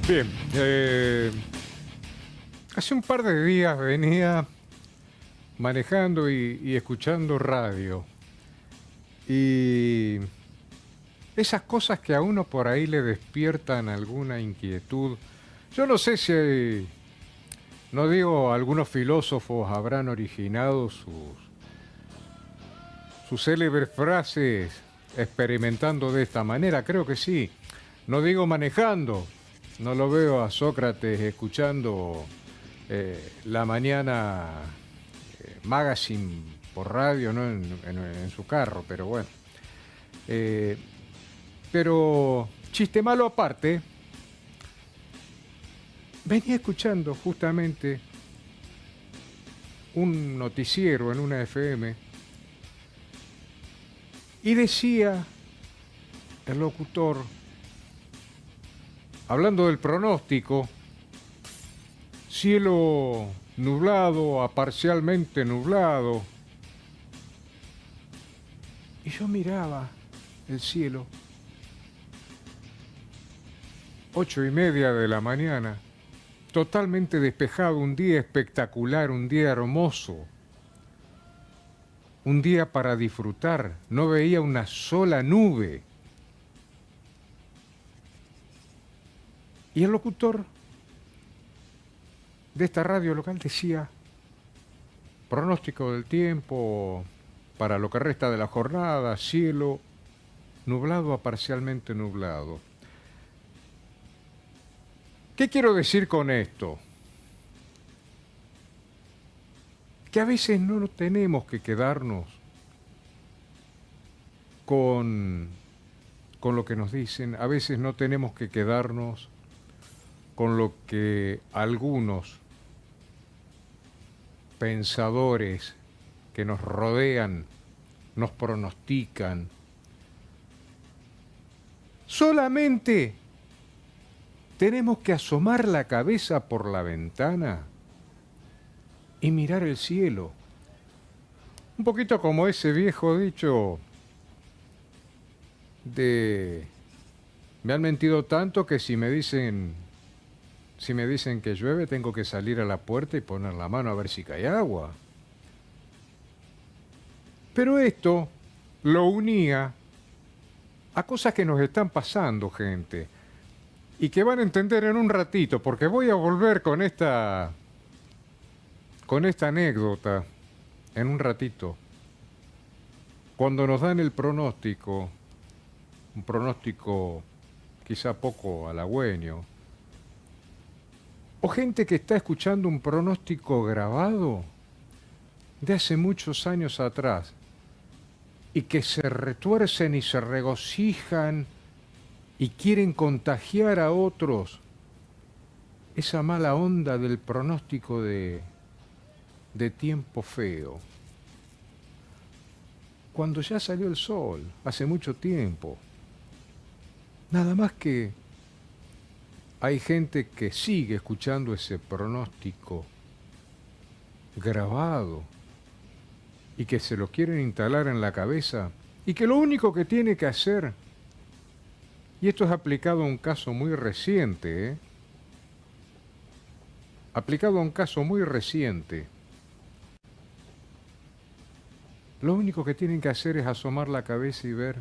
Bien, hace un par de días venía manejando y escuchando radio. Y esas cosas que a uno por ahí le despiertan alguna inquietud. Yo no sé si, no digo, algunos filósofos habrán originado sus célebres frases experimentando de esta manera. Creo que sí. No digo manejando. No lo veo a Sócrates escuchando la mañana magazine por radio, ¿no? En su carro, pero bueno. Pero chiste malo aparte, venía escuchando justamente un noticiero en una FM y decía el locutor, hablando del pronóstico, cielo nublado a parcialmente nublado. Y yo miraba el cielo, 8:30 de la mañana, totalmente despejado, un día espectacular, un día hermoso, un día para disfrutar, no veía una sola nube. Y el locutor de esta radio local decía, pronóstico del tiempo para lo que resta de la jornada, cielo nublado a parcialmente nublado. ¿Qué quiero decir con esto? Que a veces no tenemos que quedarnos con lo que nos dicen, a veces no tenemos que quedarnos con lo que algunos pensadores que nos rodean nos pronostican. Solamente tenemos que asomar la cabeza por la ventana y mirar el cielo. Un poquito como ese viejo dicho de me han mentido tanto que si me dicen que llueve tengo que salir a la puerta y poner la mano a ver si cae agua. Pero esto lo unía a cosas que nos están pasando, gente, y que van a entender en un ratito, porque voy a volver con esta anécdota en un ratito. Cuando nos dan el pronóstico, un pronóstico quizá poco halagüeño, o gente que está escuchando un pronóstico grabado de hace muchos años atrás y que se retuercen y se regocijan y quieren contagiar a otros esa mala onda del pronóstico de tiempo feo. Cuando ya salió el sol, hace mucho tiempo. Nada más que hay gente que sigue escuchando ese pronóstico grabado y que se lo quieren instalar en la cabeza y que lo único que tiene que hacer, y esto es aplicado a un caso muy reciente, aplicado a un caso muy reciente, lo único que tienen que hacer es asomar la cabeza y ver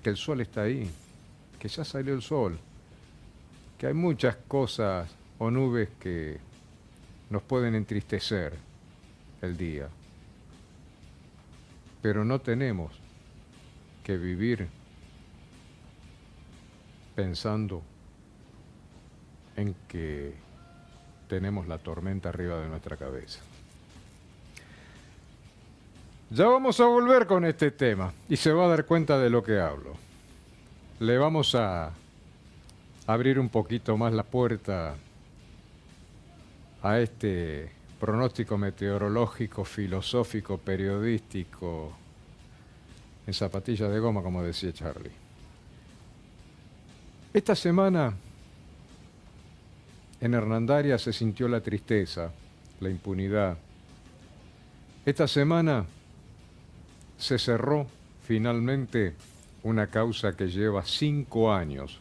que el sol está ahí, que ya salió el sol, que hay muchas cosas o nubes que nos pueden entristecer el día. pero no tenemos que vivir pensando en que tenemos la tormenta arriba de nuestra cabeza. Ya vamos a volver con este tema y se va a dar cuenta de lo que hablo. Le vamos a abrir un poquito más la puerta a este pronóstico meteorológico, filosófico, periodístico, en zapatillas de goma, como decía Charlie. Esta semana en Hernandaria se sintió la tristeza, la impunidad. Esta semana se cerró finalmente una causa que lleva 5 años.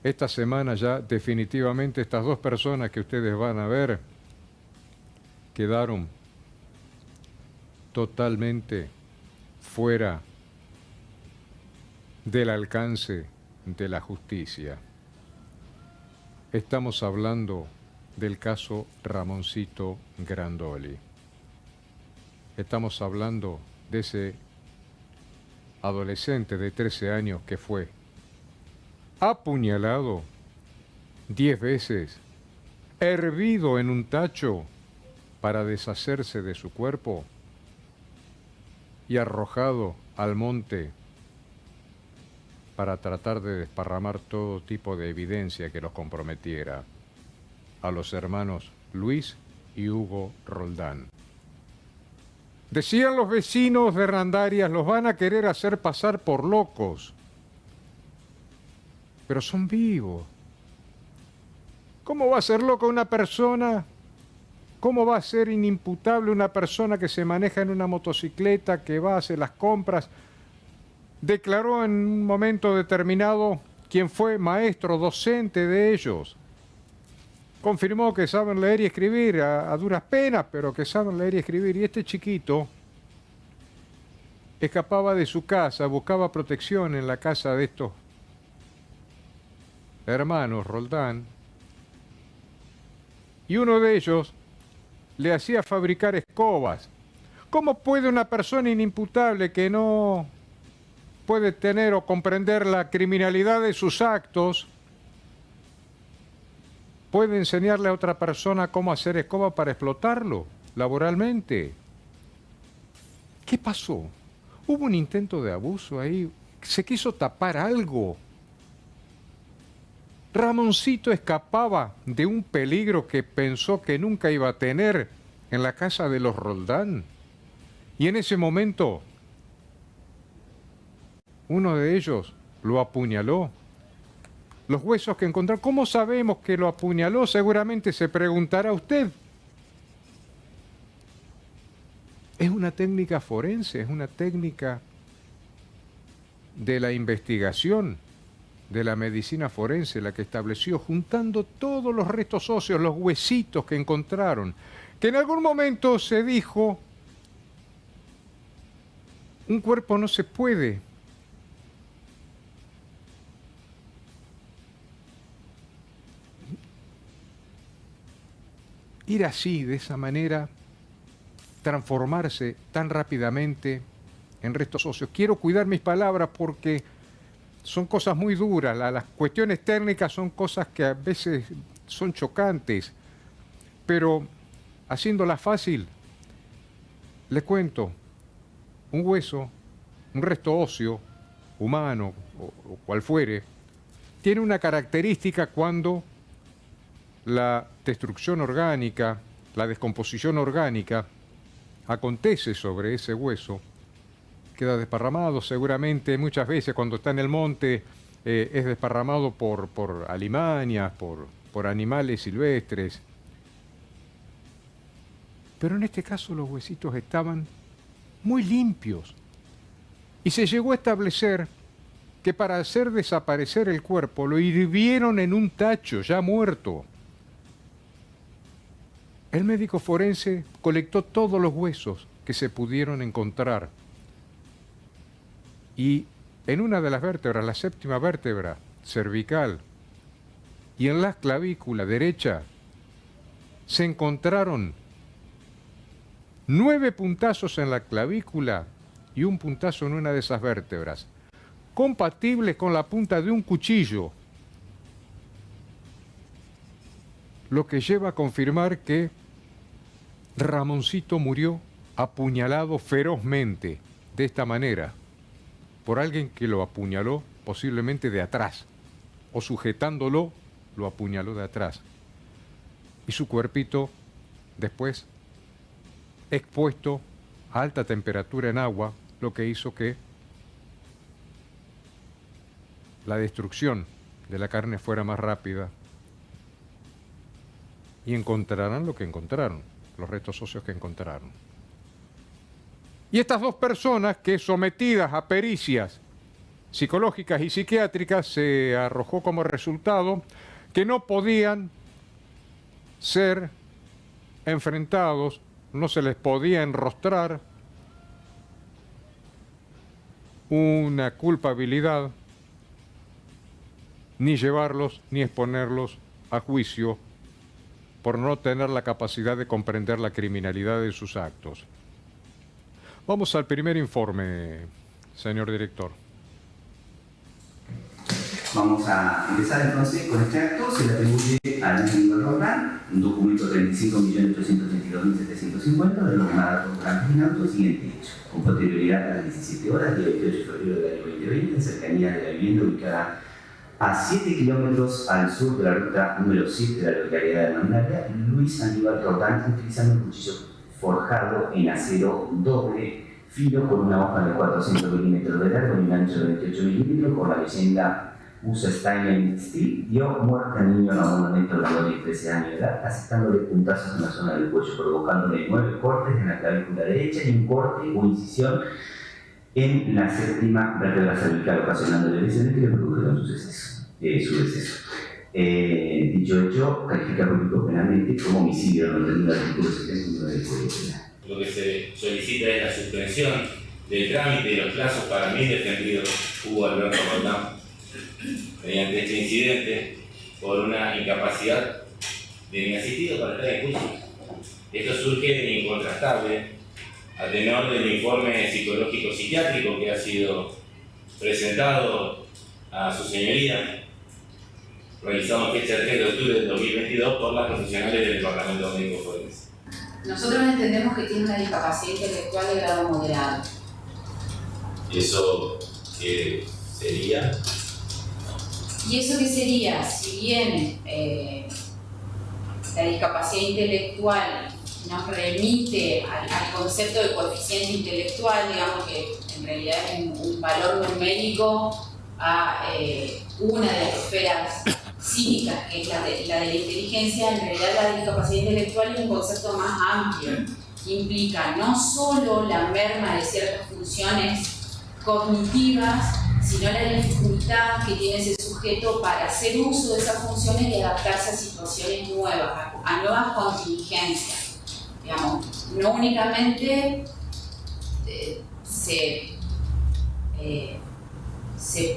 Esta semana ya definitivamente estas 2 personas que ustedes van a ver quedaron totalmente fuera del alcance de la justicia. Estamos hablando del caso Ramoncito Grandoli. Estamos hablando de ese adolescente de 13 años que fue apuñalado 10 veces, hervido en un tacho para deshacerse de su cuerpo y arrojado al monte para tratar de desparramar todo tipo de evidencia que los comprometiera a los hermanos Luis y Hugo Roldán. Decían los vecinos de Hernandarias, los van a querer hacer pasar por locos, pero son vivos. ¿Cómo va a ser loca una persona? ¿Cómo va a ser inimputable una persona que se maneja en una motocicleta, que va a hacer las compras? Declaró en un momento determinado quien fue maestro, docente de ellos. Confirmó que saben leer y escribir a duras penas, pero que saben leer y escribir. Y este chiquito escapaba de su casa, buscaba protección en la casa de estos hermanos Roldán. Y uno de ellos le hacía fabricar escobas. ¿Cómo puede una persona inimputable que no puede tener o comprender la criminalidad de sus actos, puede enseñarle a otra persona cómo hacer escoba para explotarlo laboralmente? ¿Qué pasó? ¿Hubo un intento de abuso ahí? ¿Se quiso tapar algo? Ramoncito escapaba de un peligro que pensó que nunca iba a tener en la casa de los Roldán. Y en ese momento, uno de ellos lo apuñaló. Los huesos que encontraron, ¿cómo sabemos que lo apuñaló? Seguramente se preguntará usted. Es una técnica forense, es una técnica de la investigación, de la medicina forense, la que estableció, juntando todos los restos óseos, los huesitos que encontraron, que en algún momento se dijo, un cuerpo no se puede ir así, de esa manera, transformarse tan rápidamente en restos óseos. Quiero cuidar mis palabras porque son cosas muy duras. Las cuestiones técnicas son cosas que a veces son chocantes, pero haciéndola fácil, le cuento, un hueso, un resto óseo, humano o cual fuere, tiene una característica cuando la destrucción orgánica, la descomposición orgánica, acontece sobre ese hueso, queda desparramado seguramente, muchas veces cuando está en el monte es desparramado por alimañas, por animales silvestres. Pero en este caso los huesitos estaban muy limpios y se llegó a establecer que para hacer desaparecer el cuerpo lo hirvieron en un tacho ya muerto. El médico forense colectó todos los huesos que se pudieron encontrar y en una de las vértebras, la séptima vértebra cervical y en la clavícula derecha se encontraron 9 puntazos en la clavícula y un puntazo en una de esas vértebras, compatible con la punta de un cuchillo, lo que lleva a confirmar que Ramoncito murió apuñalado ferozmente, de esta manera, por alguien que lo apuñaló posiblemente de atrás, o sujetándolo, lo apuñaló de atrás. Y su cuerpito, después, expuesto a alta temperatura en agua, lo que hizo que la destrucción de la carne fuera más rápida. Y encontrarán lo que encontraron, los restos óseos que encontraron. Y estas dos personas que, sometidas a pericias psicológicas y psiquiátricas, se arrojó como resultado que no podían ser enfrentados, no se les podía enrostrar una culpabilidad, ni llevarlos ni exponerlos a juicio por no tener la capacidad de comprender la criminalidad de sus actos. Vamos al primer informe, señor director. Vamos a empezar entonces con este acto. Se le atribuye al Aníbal Roldán un documento 35.832.750 de los mandatos blancos en auto, el siguiente hecho. Con posterioridad a las 17 horas del 28 de febrero del año 2020, en cercanía de la vivienda ubicada a 7 kilómetros al sur de la ruta número 7 de la localidad de Mandaria, Luis Aníbal Roldán, utilizando un cuchillo forjado en acero doble filo con una hoja de 400 milímetros de largo y un ancho de 28 milímetros, con la leyenda USA Stainless Steel, dio muerte al niño Ramón Lorenzo de 13 años de edad, asestándole puntazos en la zona del cuello, provocándole 9 cortes en la clavícula derecha y un corte o incisión en la séptima vértebra cervical, ocasionándole lesiones que le produjeron su deceso. Dicho hecho califica público penalmente como homicidio, no teniendo el artículo 71 del Código Penal. Lo que se solicita es la suspensión del trámite de los plazos para mi defendido Hugo Alberto Roldán, mediante este incidente, por una incapacidad de mi asistido para estar en juicio. Esto surge de incontrastable a tenor del informe psicológico psiquiátrico que ha sido presentado a su señoría, realizado en fecha 3 de octubre del 2022 por las profesionales del Departamento Médico Forense. Nosotros entendemos que tiene una discapacidad intelectual de grado moderado. ¿Eso qué sería? ¿Y eso qué sería? Si bien la discapacidad intelectual nos remite al concepto de coeficiente intelectual, digamos que en realidad es un valor numérico a una de las esferas cívicas, que es la de la inteligencia. En realidad la discapacidad intelectual es un concepto más amplio, que implica no solo la merma de ciertas funciones cognitivas, sino la dificultad que tiene ese sujeto para hacer uso de esas funciones y adaptarse a situaciones nuevas, a nuevas contingencias. Digamos, no únicamente se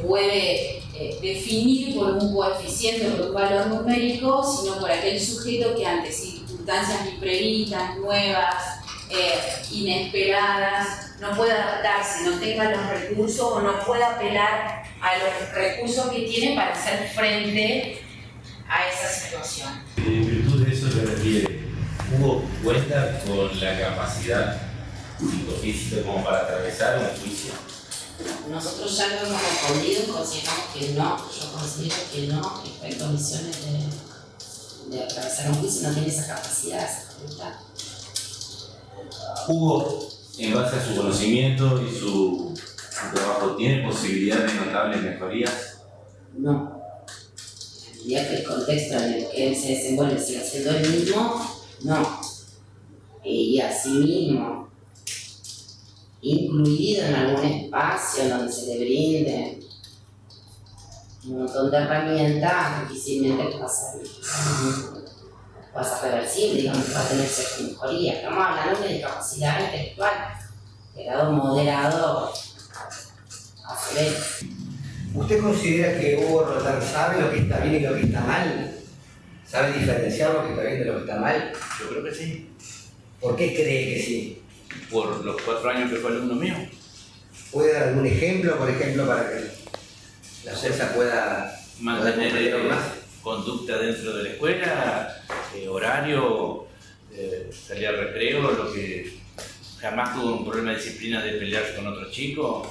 puede definir por un coeficiente o por un valor numérico, sino por aquel sujeto que ante circunstancias imprevistas, nuevas, inesperadas, no puede adaptarse, no tenga los recursos o no pueda apelar a los recursos que tiene para hacer frente a esa situación. En virtud de eso se refiere, ¿Hugo cuenta con la capacidad psicofísica como para atravesar un juicio? Nosotros ya lo hemos respondido y consideramos que no. Yo considero que no está en condiciones de atravesar un juicio, no tiene esa capacidad, esa facultad. Hugo, en base a su conocimiento y su trabajo, ¿tiene posibilidad de notables mejorías? No. Ya que el contexto en el que él se desenvuelve sigue siendo el mismo, no. Y asimismo, incluido en algún espacio donde se le brinde un montón de herramientas, difícilmente pasa reversible, digamos que va a tener cierta mejoría. Estamos hablando de discapacidad intelectual, de grado moderado a severo. ¿Usted considera que Hugo Roldán sabe lo que está bien y lo que está mal? ¿Sabe diferenciar lo que está bien de lo que está mal? Yo creo que sí. ¿Por qué cree que sí? Por los 4 años que fue alumno mío. dar algún ejemplo, por ejemplo, para que la fuerza pueda mantener conducta dentro de la escuela, horario, salir al recreo, lo que jamás tuvo un problema de disciplina de pelearse con otros chicos.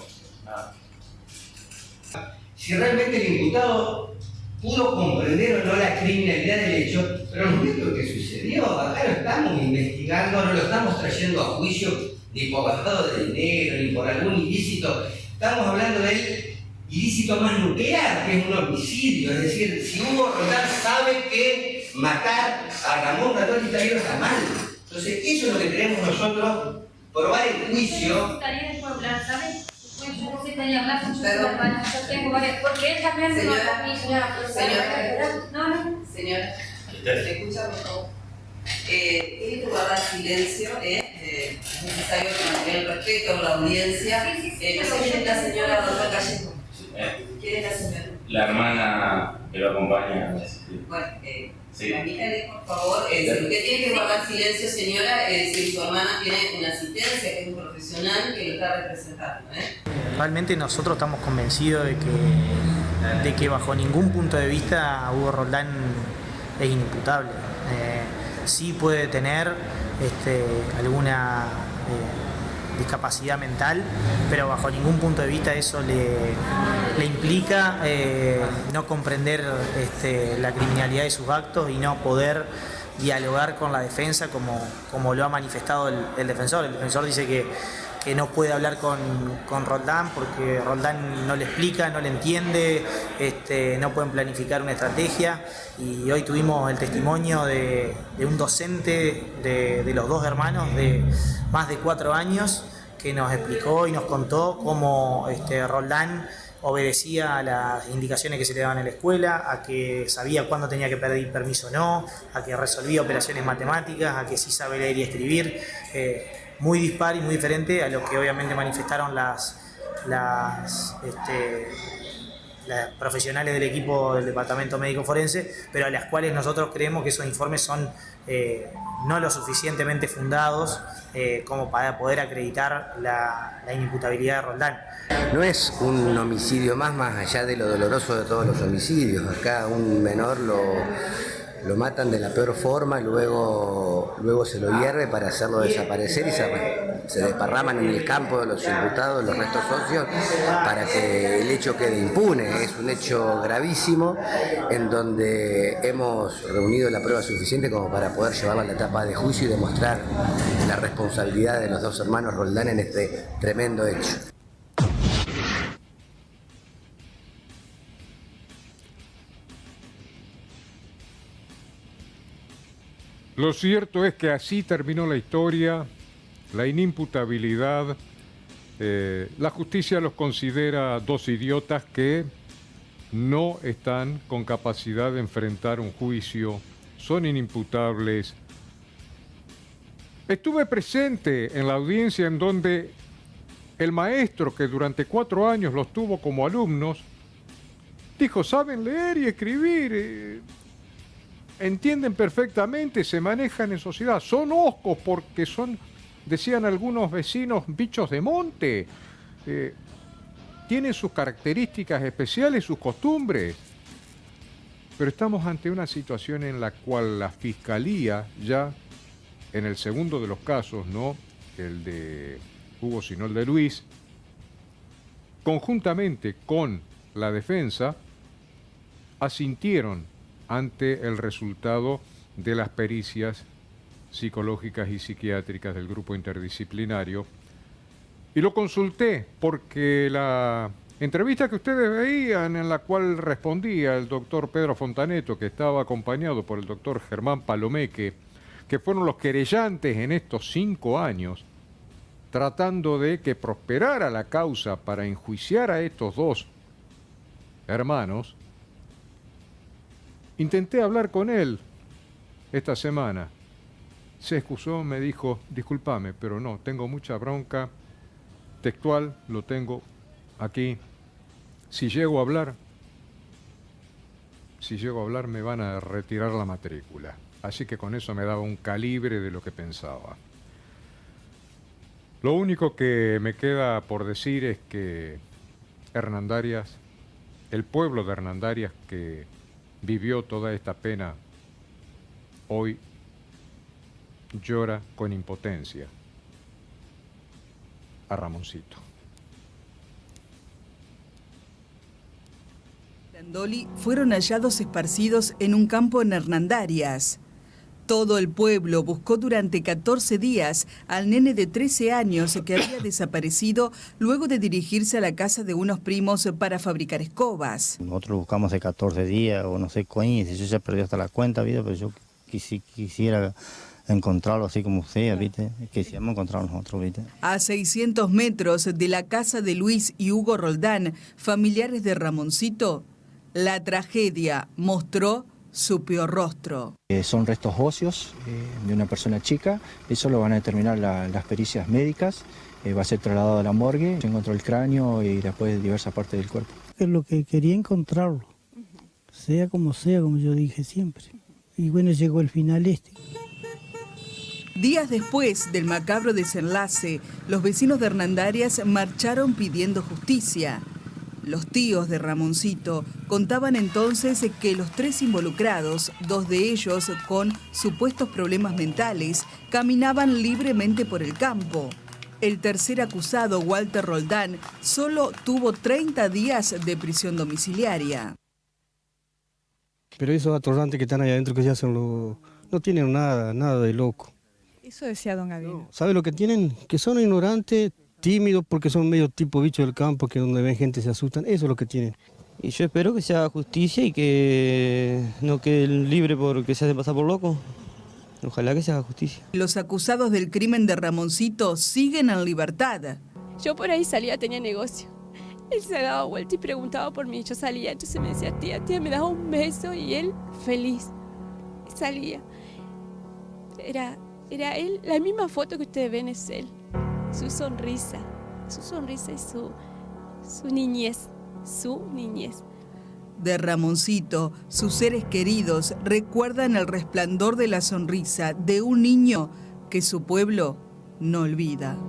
Si realmente el imputado pudo comprender o no la criminalidad del hecho, pero no es lo que sucedió. Acá no estamos investigando, no lo estamos trayendo a juicio ni por lavado de dinero, ni por algún ilícito. Estamos hablando del ilícito más nuclear, que es un homicidio. Es decir, si Hugo Roldán sabe que matar a Ramón Ratón Italiano está mal. Entonces, eso es lo que queremos nosotros probar en juicio. Porque él también Señora, ¿se escucha, por favor? Tiene que guardar silencio, es necesario que mantenga el respeto a la audiencia. No sé quién es la señora Dolor Gallego. ¿Quién es la señora? La hermana que lo acompaña. Bueno, Sí. Dígale, por favor, si usted tiene que guardar silencio, señora, si su hermana tiene una asistencia, que es un profesional que lo está representando. Realmente nosotros estamos convencidos de que bajo ningún punto de vista Hugo Roldán es inimputable. Sí puede tener alguna discapacidad mental, pero bajo ningún punto de vista eso le implica no comprender la criminalidad de sus actos y no poder dialogar con la defensa como lo ha manifestado el defensor. El defensor dice que no puede hablar con Roldán porque Roldán no le explica, no le entiende, no pueden planificar una estrategia, y hoy tuvimos el testimonio de un docente de los dos hermanos de más de 4 años que nos explicó y nos contó cómo Roldán obedecía a las indicaciones que se le daban en la escuela, a que sabía cuándo tenía que pedir permiso o no, a que resolvía operaciones matemáticas, a que sí sabe leer y escribir. Muy dispar y muy diferente a lo que obviamente manifestaron las profesionales del equipo del Departamento Médico Forense, pero a las cuales nosotros creemos que esos informes son no lo suficientemente fundados como para poder acreditar la inimputabilidad de Roldán. No es un homicidio más allá de lo doloroso de todos los homicidios. Acá un menor lo matan de la peor forma, luego se lo hierve para hacerlo desaparecer y se desparraman en el campo de los imputados, los restos óseos, para que el hecho quede impune. Es un hecho gravísimo en donde hemos reunido la prueba suficiente como para poder llevarla a la etapa de juicio y demostrar la responsabilidad de los dos hermanos Roldán en este tremendo hecho. Lo cierto es que así terminó la historia, la inimputabilidad. La justicia los considera dos idiotas que no están con capacidad de enfrentar un juicio, son inimputables. Estuve presente en la audiencia en donde el maestro, que durante 4 años los tuvo como alumnos, dijo: saben leer y escribir, entienden perfectamente, se manejan en sociedad, son hoscos porque son, decían algunos vecinos, bichos de monte, tienen sus características especiales, sus costumbres. Pero estamos ante una situación en la cual la Fiscalía, ya en el segundo de los casos, no el de Hugo sino el de Luis, conjuntamente con la defensa, asintieron ante el resultado de las pericias psicológicas y psiquiátricas del grupo interdisciplinario. Y lo consulté porque la entrevista que ustedes veían, en la cual respondía el doctor Pedro Fontaneto, que estaba acompañado por el doctor Germán Palomeque, que fueron los querellantes en estos 5 años, tratando de que prosperara la causa para enjuiciar a estos dos hermanos, intenté hablar con él esta semana. Se excusó, me dijo: discúlpame, pero no, tengo mucha bronca, textual, lo tengo aquí. Si llego a hablar me van a retirar la matrícula. Así que con eso me daba un calibre de lo que pensaba. Lo único que me queda por decir es que Hernandarias, el pueblo de Hernandarias que vivió toda esta pena, hoy llora con impotencia a Ramoncito. Brandoli fueron hallados esparcidos en un campo en Hernandarias. Todo el pueblo buscó durante 14 días al nene de 13 años que había desaparecido luego de dirigirse a la casa de unos primos para fabricar escobas. Nosotros buscamos hace 14 días o no sé cuándo, yo ya perdí hasta la cuenta, ¿viste? Pero yo quisiera encontrarlo así como sea, ¿viste? Quisiéramos encontrarlo nosotros, ¿viste? A 600 metros de la casa de Luis y Hugo Roldán, familiares de Ramoncito, la tragedia mostró su peor rostro. Son restos óseos de una persona chica, eso lo van a determinar las pericias médicas, va a ser trasladado a la morgue, se encontró el cráneo y después diversas partes del cuerpo. Es lo que quería encontrarlo, sea, como yo dije siempre. Y bueno, llegó el final este. Días después del macabro desenlace, los vecinos de Hernandarias marcharon pidiendo justicia. Los tíos de Ramoncito contaban entonces que los 3 involucrados, 2 de ellos con supuestos problemas mentales, caminaban libremente por el campo. El tercer acusado, Walter Roldán, solo tuvo 30 días de prisión domiciliaria. Pero esos atorrantes que están ahí adentro que ya no tienen nada de loco. Eso decía don Gabino. ¿Sabe lo que tienen? Que son ignorantes, tímidos, porque son medio tipo bicho del campo, que donde ven gente se asustan. Eso es lo que tienen. Y yo espero que se haga justicia y que no quede libre porque se hace pasar por loco. Ojalá que se haga justicia. Los acusados del crimen de Ramoncito siguen en libertad. Yo por ahí salía, tenía negocio. Él se daba vuelta y preguntaba por mí. Yo salía, entonces me decía, tía, me daba un beso y él feliz. Salía. Era él, la misma foto que ustedes ven es él. Su sonrisa y su niñez. De Ramoncito, sus seres queridos recuerdan el resplandor de la sonrisa de un niño que su pueblo no olvida.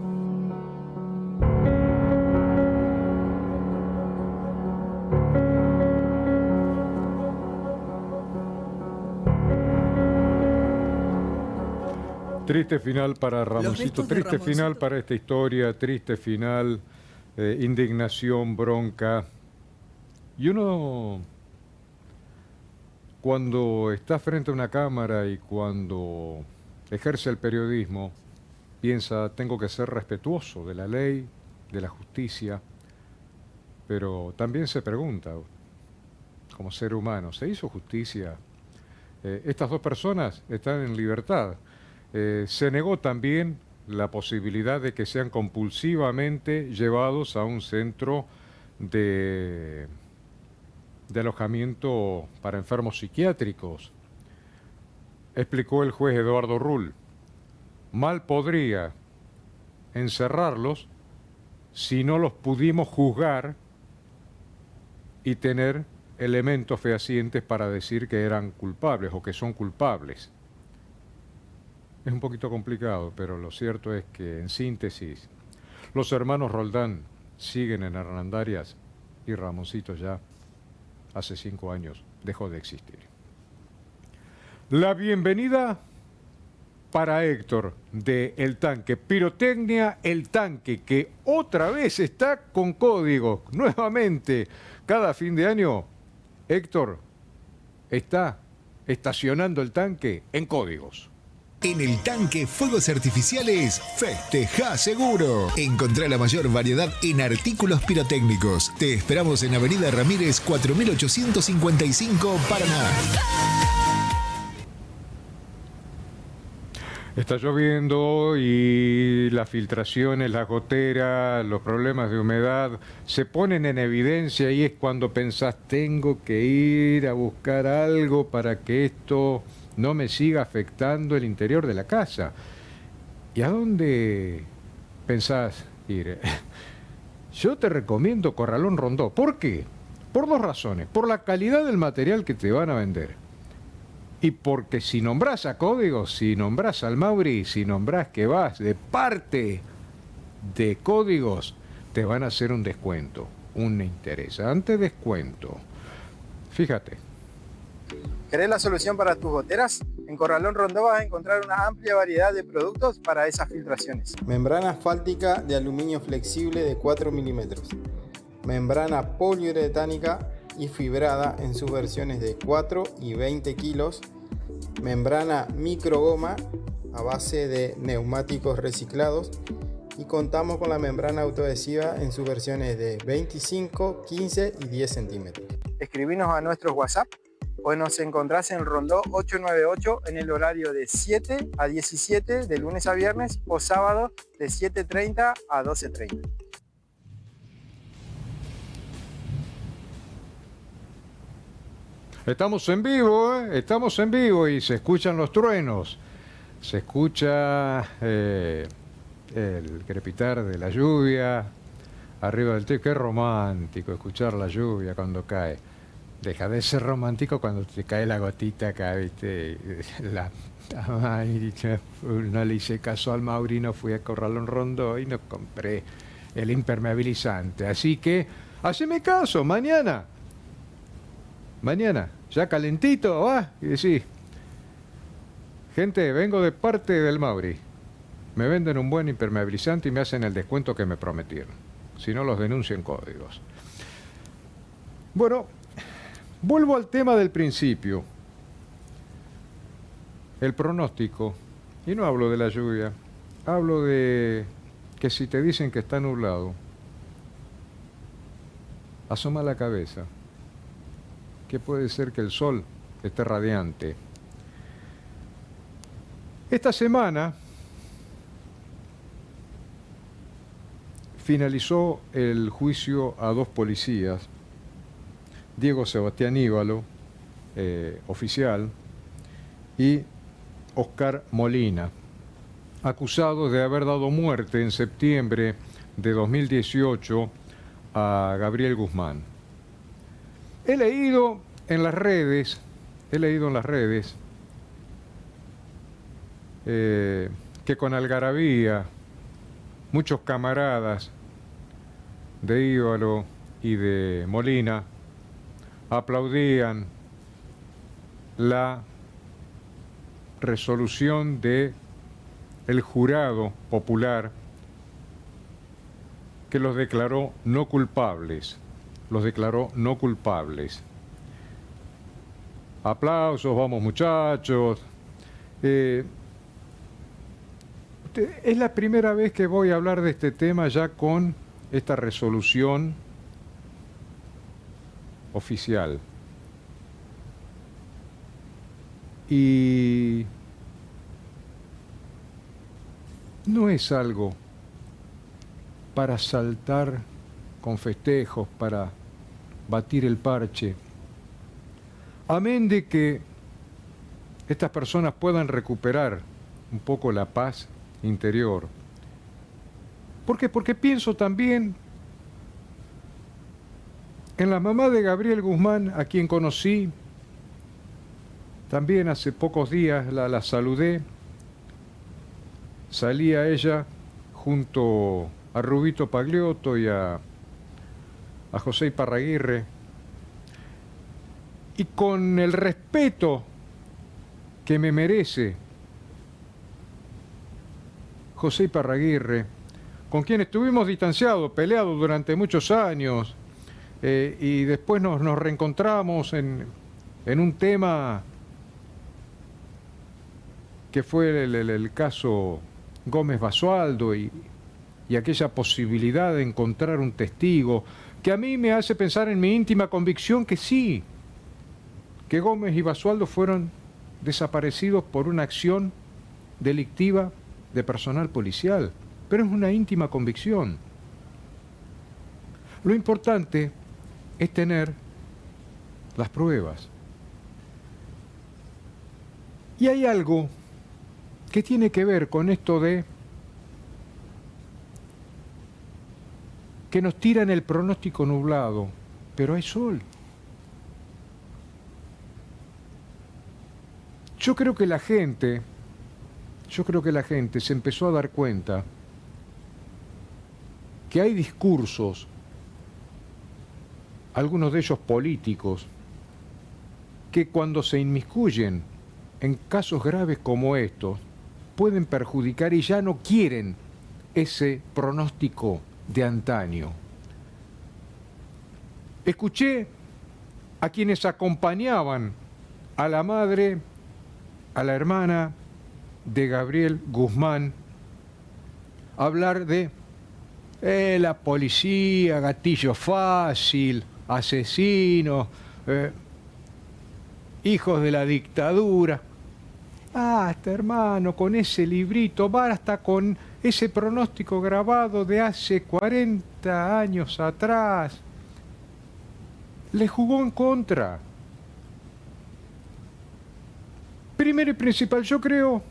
Triste final para Ramoncito, triste final para esta historia, triste final, indignación, bronca. Y uno, cuando está frente a una cámara y cuando ejerce el periodismo, piensa, tengo que ser respetuoso de la ley, de la justicia, pero también se pregunta, como ser humano, ¿se hizo justicia? Estas 2 personas están en libertad. Se negó también la posibilidad de que sean compulsivamente llevados a un centro de alojamiento para enfermos psiquiátricos. Explicó el juez Eduardo Rull, mal podría encerrarlos si no los pudimos juzgar y tener elementos fehacientes para decir que eran culpables o que son culpables. Es un poquito complicado, pero lo cierto es que, en síntesis, los hermanos Roldán siguen en Hernandarias y Ramoncito ya hace 5 años dejó de existir. La bienvenida para Héctor de El Tanque, Pirotecnia El Tanque, que otra vez está con códigos, nuevamente, cada fin de año, Héctor está estacionando el tanque en códigos. En El Tanque Fuegos Artificiales, festeja seguro. Encontrá la mayor variedad en artículos pirotécnicos. Te esperamos en Avenida Ramírez 4855, Paraná. Está lloviendo y las filtraciones, las goteras, los problemas de humedad se ponen en evidencia y es cuando pensás, tengo que ir a buscar algo para que esto no me siga afectando el interior de la casa. ¿Y a dónde pensás ir? Yo te recomiendo Corralón Rondó. ¿Por qué? Por 2 razones. Por la calidad del material que te van a vender. Y porque si nombrás a Códigos, si nombrás al Mauri, si nombrás que vas de parte de códigos, te van a hacer un descuento, un interesante descuento. Fíjate. ¿Querés la solución para tus goteras? En Corralón Rondó vas a encontrar una amplia variedad de productos para esas filtraciones. Membrana asfáltica de aluminio flexible de 4 milímetros. Membrana poliuretánica y fibrada en sus versiones de 4 y 20 kilos. Membrana microgoma a base de neumáticos reciclados. Y contamos con la membrana autoadhesiva en sus versiones de 25, 15 y 10 centímetros. Escribinos a nuestros WhatsApp o nos encontrás en Rondó 898 en el horario de 7 a 17 de lunes a viernes o sábado de 7:30 a 12:30. Estamos en vivo, estamos en vivo y se escuchan los truenos, se escucha el crepitar de la lluvia arriba del techo. Qué romántico escuchar la lluvia cuando cae. Deja de ser romántico cuando te cae la gotita acá, ¿viste? No le hice caso al Mauri, no fui a Corralón Rondó y no compré el impermeabilizante. Así que, haceme caso, mañana, ya calentito, ¿va? Y decís, gente, vengo de parte del Mauri. Me venden un buen impermeabilizante y me hacen el descuento que me prometieron. Si no, los denuncio en códigos. Bueno, vuelvo al tema del principio. El pronóstico. Y no hablo de la lluvia. Hablo de que si te dicen que está nublado, asoma la cabeza. Que puede ser que el sol esté radiante. Esta semana finalizó el juicio a dos policías, Diego Sebastián Íbalo, oficial, y Oscar Molina, acusados de haber dado muerte en septiembre de 2018 a Gabriel Guzmán. He leído en las redes que con algarabía muchos camaradas de Íbalo y de Molina aplaudían la resolución de el jurado popular que los declaró no culpables. Aplausos, vamos muchachos. Es la primera vez que voy a hablar de este tema ya con esta resolución oficial. Y no es algo para saltar con festejos, para batir el parche. Amén de que estas personas puedan recuperar un poco la paz interior. ¿Por qué? Porque pienso también en la mamá de Gabriel Guzmán, a quien conocí también hace pocos días, la saludé. Salía ella junto a Rubito Pagliotto y a José Iparraguirre, y con el respeto que me merece José Iparraguirre, con quien estuvimos distanciados, peleados durante muchos años, y después nos reencontramos en un tema que fue el caso Gómez Basualdo y aquella posibilidad de encontrar un testigo que a mí me hace pensar en mi íntima convicción que sí, que Gómez y Basualdo fueron desaparecidos por una acción delictiva de personal policial, pero es una íntima convicción. Lo importante es tener las pruebas. Y hay algo que tiene que ver con esto de que nos tiran el pronóstico nublado, pero hay sol. Yo creo que la gente se empezó a dar cuenta que hay discursos, algunos de ellos políticos, que cuando se inmiscuyen en casos graves como estos, pueden perjudicar y ya no quieren ese pronóstico de antaño. Escuché a quienes acompañaban a la madre, a la hermana de Gabriel Guzmán, hablar de la policía, gatillo fácil, asesinos, hijos de la dictadura. Basta, hermano, con ese librito, basta con ese pronóstico grabado de hace 40 años atrás. Le jugó en contra. Primero y principal, yo creo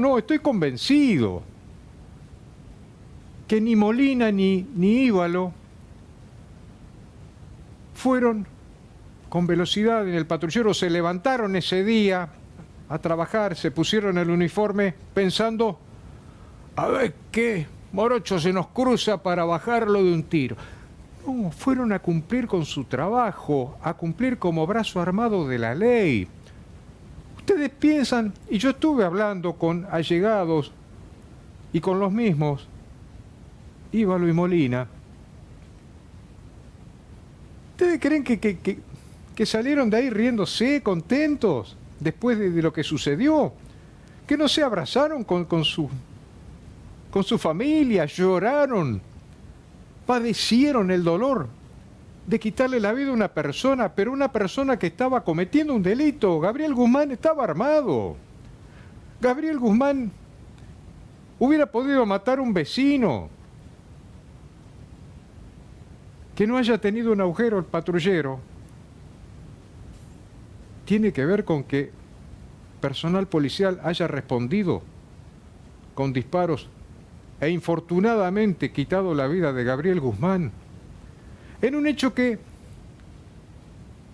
no, estoy convencido que ni Molina ni Íbalo fueron con velocidad en el patrullero, se levantaron ese día a trabajar, se pusieron el uniforme pensando, a ver qué morocho se nos cruza para bajarlo de un tiro. No, fueron a cumplir con su trabajo, a cumplir como brazo armado de la ley. Ustedes piensan, y yo estuve hablando con allegados y con los mismos, Íbalo y Molina, ¿ustedes creen que salieron de ahí riéndose, contentos, después de lo que sucedió? ¿Que no se abrazaron con su familia, lloraron, padecieron el dolor de quitarle la vida a una persona, pero una persona que estaba cometiendo un delito? Gabriel Guzmán estaba armado. Gabriel Guzmán hubiera podido matar a un vecino. Que no haya tenido un agujero el patrullero tiene que ver con que personal policial haya respondido con disparos e infortunadamente quitado la vida de Gabriel Guzmán, en un hecho que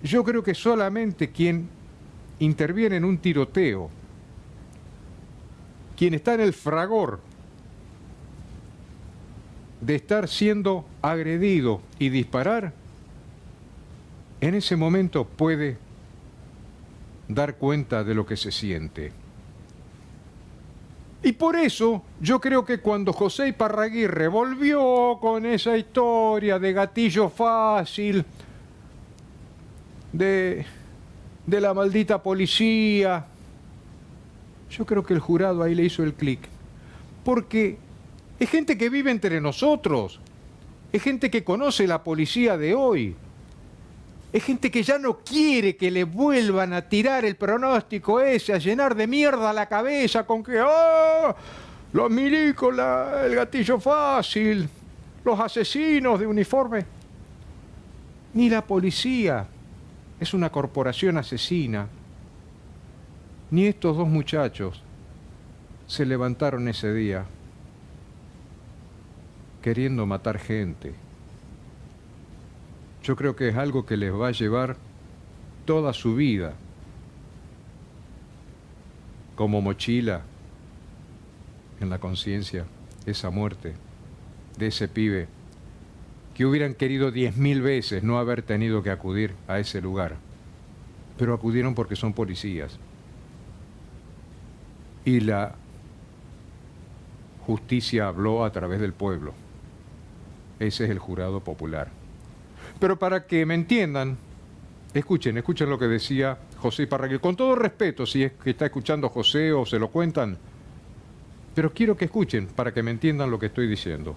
yo creo que solamente quien interviene en un tiroteo, quien está en el fragor de estar siendo agredido y disparar, en ese momento puede dar cuenta de lo que se siente. Y por eso yo creo que cuando José Iparraguirre volvió con esa historia de gatillo fácil, de la maldita policía, yo creo que el jurado ahí le hizo el clic. Porque es gente que vive entre nosotros, es gente que conoce la policía de hoy, es gente que ya no quiere que le vuelvan a tirar el pronóstico ese, a llenar de mierda la cabeza con que los milicos, el gatillo fácil, los asesinos de uniforme. Ni la policía es una corporación asesina, ni estos dos muchachos se levantaron ese día queriendo matar gente. Yo creo que es algo que les va a llevar toda su vida como mochila en la conciencia, esa muerte de ese pibe que hubieran querido 10.000 veces no haber tenido que acudir a ese lugar, pero acudieron porque son policías. Y la justicia habló a través del pueblo. Ese es el jurado popular. Pero para que me entiendan, escuchen lo que decía José Iparraguirre, con todo respeto, si es que está escuchando José o se lo cuentan, pero quiero que escuchen para que me entiendan lo que estoy diciendo.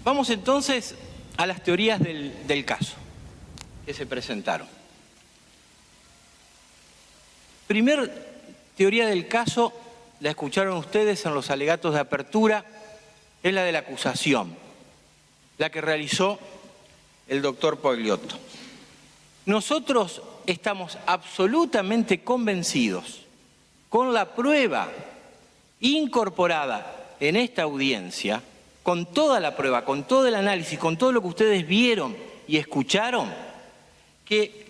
Vamos entonces a las teorías del caso que se presentaron. Primer teoría del caso, la escucharon ustedes en los alegatos de apertura, es la de la acusación, la que realizó el doctor Pogliotto. Nosotros estamos absolutamente convencidos, con la prueba incorporada en esta audiencia, con toda la prueba, con todo el análisis, con todo lo que ustedes vieron y escucharon, que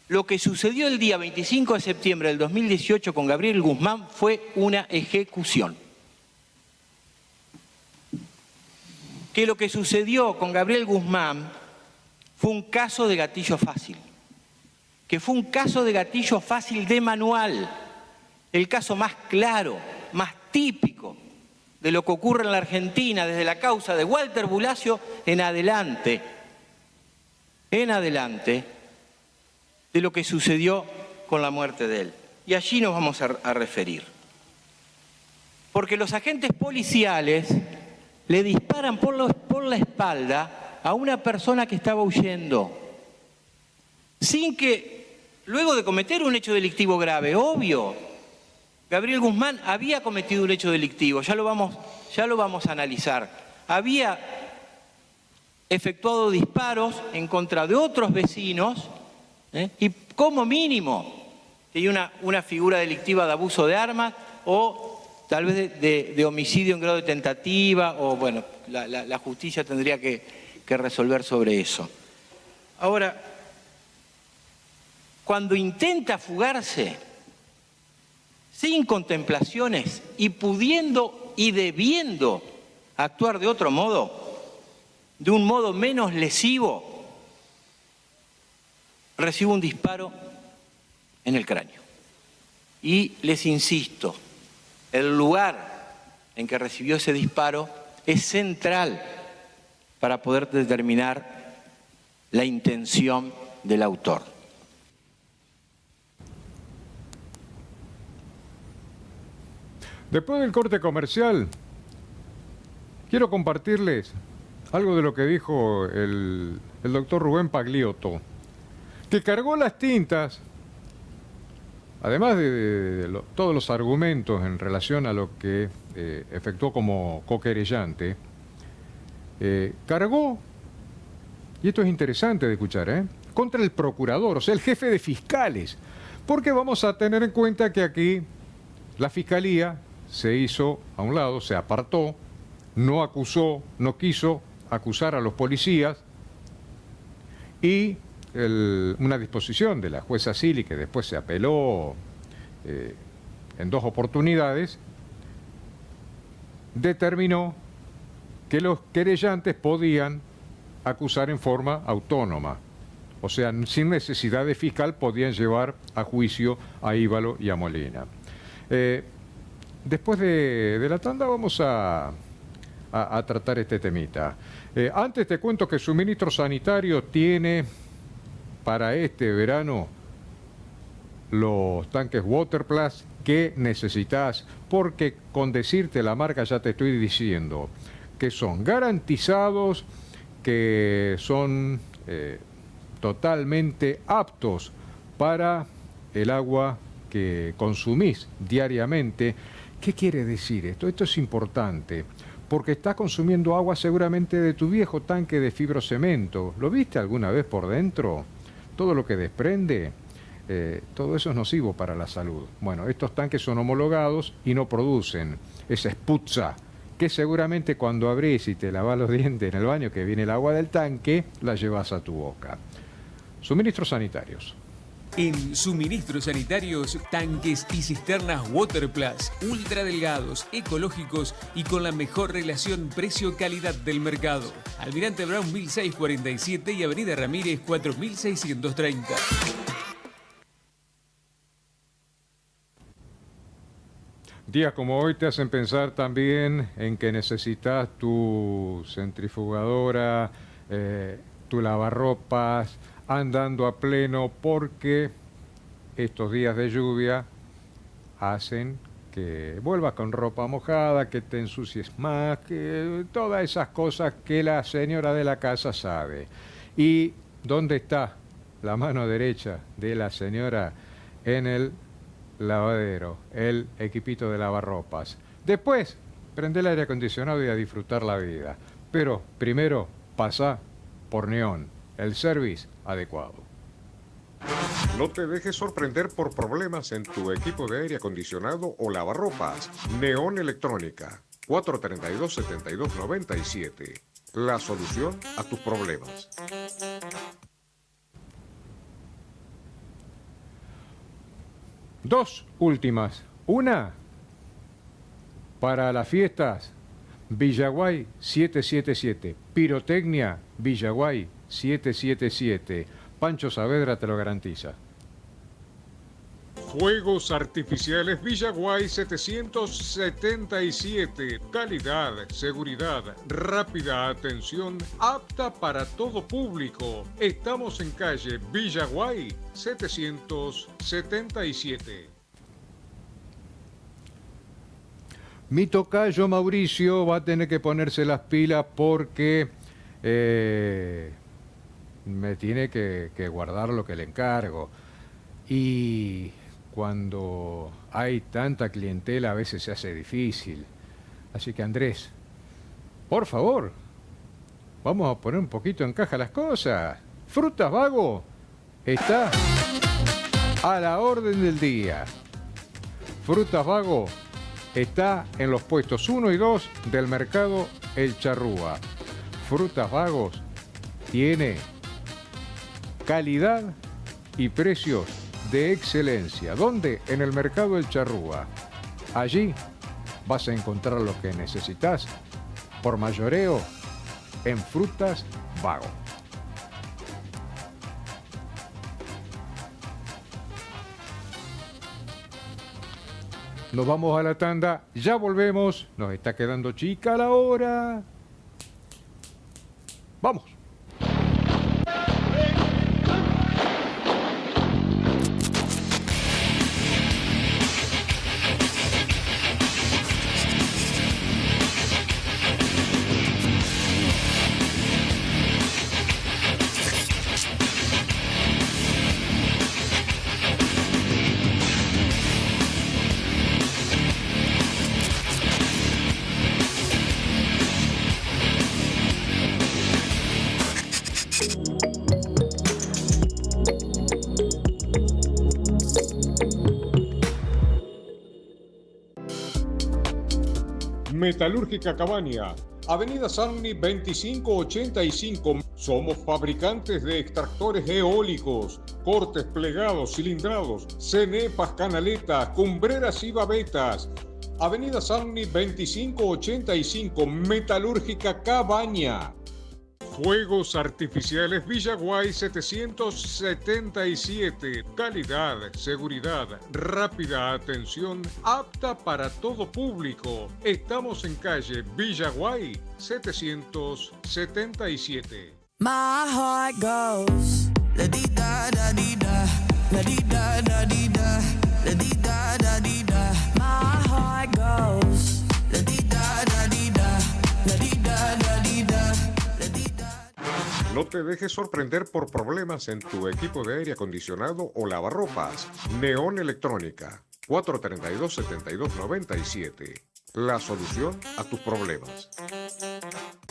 lo que sucedió el día 25 de septiembre del 2018 con Gabriel Guzmán fue una ejecución. que lo que sucedió con Gabriel Guzmán fue un caso de gatillo fácil, que fue un caso de gatillo fácil de manual, el caso más claro, más típico de lo que ocurre en la Argentina desde la causa de Walter Bulacio en adelante, de lo que sucedió con la muerte de él. Y allí nos vamos a referir. Porque los agentes policiales le disparan por la espalda a una persona que estaba huyendo, sin que, luego de cometer un hecho delictivo grave, obvio, Gabriel Guzmán había cometido un hecho delictivo, ya lo vamos a analizar. Había efectuado disparos en contra de otros vecinos, y como mínimo tenía una figura delictiva de abuso de armas o tal vez de homicidio en grado de tentativa, o bueno, la justicia tendría que resolver sobre eso. Ahora, cuando intenta fugarse, sin contemplaciones y pudiendo y debiendo actuar de otro modo, de un modo menos lesivo, recibe un disparo en el cráneo. Y les insisto, el lugar en que recibió ese disparo es central para poder determinar la intención del autor. Después del corte comercial, quiero compartirles algo de lo que dijo el doctor Rubén Pagliotto, que cargó las tintas, además de todos los argumentos en relación a lo que efectuó como coquerellante, cargó, y esto es interesante de escuchar, contra el procurador, o sea, el jefe de fiscales, porque vamos a tener en cuenta que aquí la fiscalía se hizo a un lado, se apartó, no acusó, no quiso acusar a los policías, y una disposición de la jueza Sili, que después se apeló en 2 oportunidades, determinó que los querellantes podían acusar en forma autónoma, o sea, sin necesidad de fiscal podían llevar a juicio a Íbalo y a Molina. Después de la tanda vamos a tratar este temita. Antes te cuento que Suministro Sanitario tiene para este verano los tanques Waterplus que necesitas, porque con decirte la marca ya te estoy diciendo que son garantizados, que son totalmente aptos para el agua que consumís diariamente. ¿Qué quiere decir esto? Esto es importante, porque estás consumiendo agua seguramente de tu viejo tanque de fibrocemento. ¿Lo viste alguna vez por dentro? Todo lo que desprende, todo eso es nocivo para la salud. Bueno, estos tanques son homologados y no producen esa esputza que seguramente cuando abrís y te lavas los dientes en el baño, que viene el agua del tanque, la llevas a tu boca. Suministros sanitarios. En Suministros Sanitarios, tanques y cisternas Waterplus, ultra delgados, ecológicos y con la mejor relación precio-calidad del mercado. Almirante Brown 1647 y Avenida Ramírez 4630. Días como hoy te hacen pensar también en que necesitas tu centrifugadora, tu lavarropas, andando a pleno, porque estos días de lluvia hacen que vuelvas con ropa mojada, que te ensucies más, que todas esas cosas que la señora de la casa sabe. ¿Y dónde está la mano derecha de la señora? En el lavadero, el equipito de lavarropas. Después, prende el aire acondicionado y a disfrutar la vida. Pero primero pasa por Neón, el service adecuado. No te dejes sorprender por problemas en tu equipo de aire acondicionado o lavarropas. Neón Electrónica, 432-7297. La solución a tus problemas. Dos últimas. Una, para las fiestas, Villaguay 777. Pirotecnia Villaguay 777. Pancho Saavedra te lo garantiza. Fuegos Artificiales Villaguay 777. Calidad, seguridad, rápida atención, apta para todo público. Estamos en calle Villaguay 777. Mi tocayo Mauricio va a tener que ponerse las pilas porque me tiene que guardar lo que le encargo. Y cuando hay tanta clientela a veces se hace difícil. Así que Andrés, por favor, vamos a poner un poquito en caja las cosas. Frutas Vago está a la orden del día. Frutas Vago está en los puestos 1 y 2 del mercado El Charrúa. Frutas Vagos tiene calidad y precios de excelencia. ¿Dónde? En el mercado El Charrúa. Allí vas a encontrar lo que necesitas por mayoreo en Frutas Vago. Nos vamos a la tanda, ya volvemos, nos está quedando chica la hora. Vamos. Metalúrgica Cabaña, Avenida Samni 2585. Somos fabricantes de extractores eólicos, cortes plegados, cilindrados, cenepas, canaletas, cumbreras y babetas. Avenida Samni 2585, Metalúrgica Cabaña. Fuegos Artificiales Villaguay 777. Calidad, seguridad, rápida atención, apta para todo público. Estamos en calle Villaguay 777. My heart goes la di da da di da, la di da da di da, la di da da di da. My heart goes la di da da di da, la di da da di da. No te dejes sorprender por problemas en tu equipo de aire acondicionado o lavarropas. Neón Electrónica, 432-7297. La solución a tus problemas.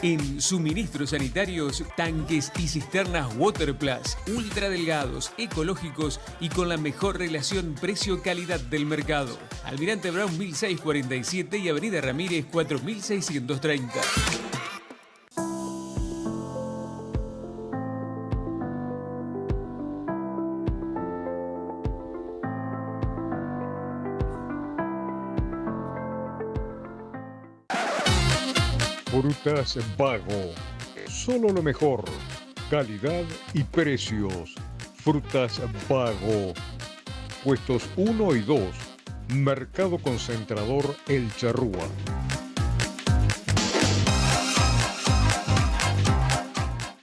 En suministros sanitarios, tanques y cisternas Waterplus, ultra delgados, ecológicos y con la mejor relación precio-calidad del mercado. Almirante Brown 1647 y Avenida Ramírez 4630. Frutas Vago, solo lo mejor, calidad y precios. Frutas Vago, puestos 1 y 2, Mercado Concentrador El Charrúa.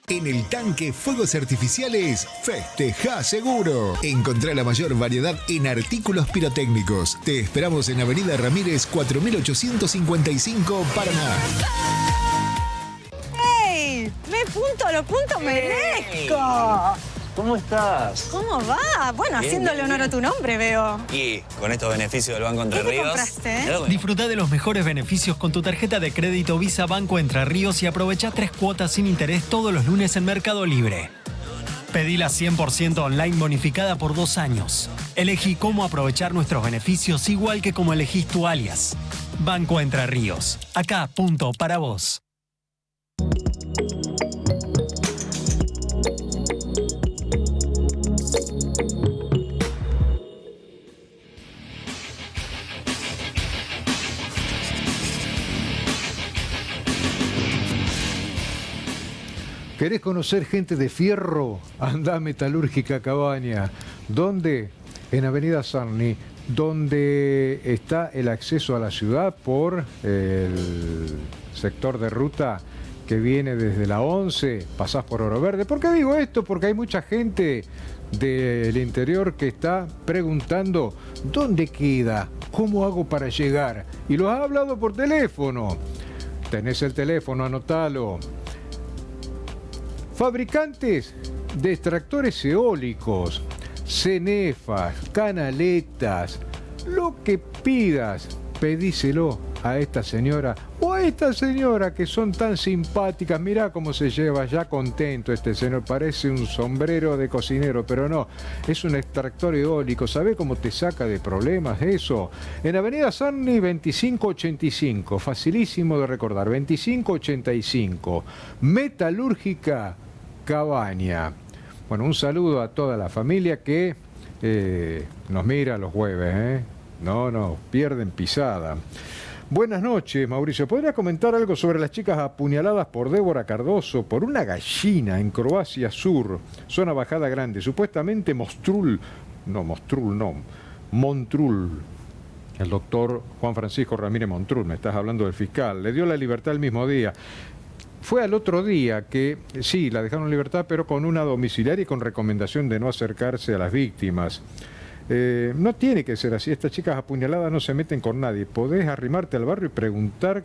En el tanque Fuegos Artificiales, festeja seguro. Encontrá la mayor variedad en artículos pirotécnicos. Te esperamos en Avenida Ramírez 4855, Paraná. ¡Ey! Lo punto merezco. ¿Cómo estás? ¿Cómo va? Bueno, Bien, haciéndole bien, honor a tu nombre, veo. Y con estos beneficios del Banco Entre ¿Qué te Ríos. compraste? Disfruta de los mejores beneficios con tu tarjeta de crédito Visa Banco Entre Ríos y aprovecha 3 cuotas sin interés todos los lunes en Mercado Libre. Pedila 100% online bonificada por 2 años. Elegí cómo aprovechar nuestros beneficios igual que como elegís tu alias. Banco Entre Ríos. Acá, punto para vos. ¿Querés conocer gente de fierro? Andá a Metalúrgica Cabaña. ¿Dónde? En Avenida Sarni, donde está el acceso a la ciudad por el sector de ruta que viene desde la 11, pasás por Oro Verde. ¿Por qué digo esto? Porque hay mucha gente del interior que está preguntando ¿dónde queda? ¿Cómo hago para llegar? Y los ha hablado por teléfono. Tenés el teléfono, anotalo. Fabricantes de extractores eólicos, cenefas, canaletas, lo que pidas, pedíselo a esta señora o a esta señora que son tan simpáticas. Mirá cómo se lleva, ya contento este señor, parece un sombrero de cocinero, pero no, es un extractor eólico. ¿Sabe cómo te saca de problemas eso? En Avenida Sarni 2585, facilísimo de recordar, 2585, Metalúrgica Cabaña. Bueno, un saludo a toda la familia que nos mira los jueves, No, pierden pisada. Buenas noches, Mauricio. ¿Podría comentar algo sobre las chicas apuñaladas por Débora Cardoso por una gallina en Croacia Sur, zona Bajada Grande? Supuestamente Montrul. El doctor Juan Francisco Ramírez Montrul, me estás hablando del fiscal. Le dio la libertad el mismo día. Fue al otro día que, sí, la dejaron en libertad, pero con una domiciliaria y con recomendación de no acercarse a las víctimas. No tiene que ser así. Estas chicas apuñaladas no se meten con nadie. Podés arrimarte al barrio y preguntar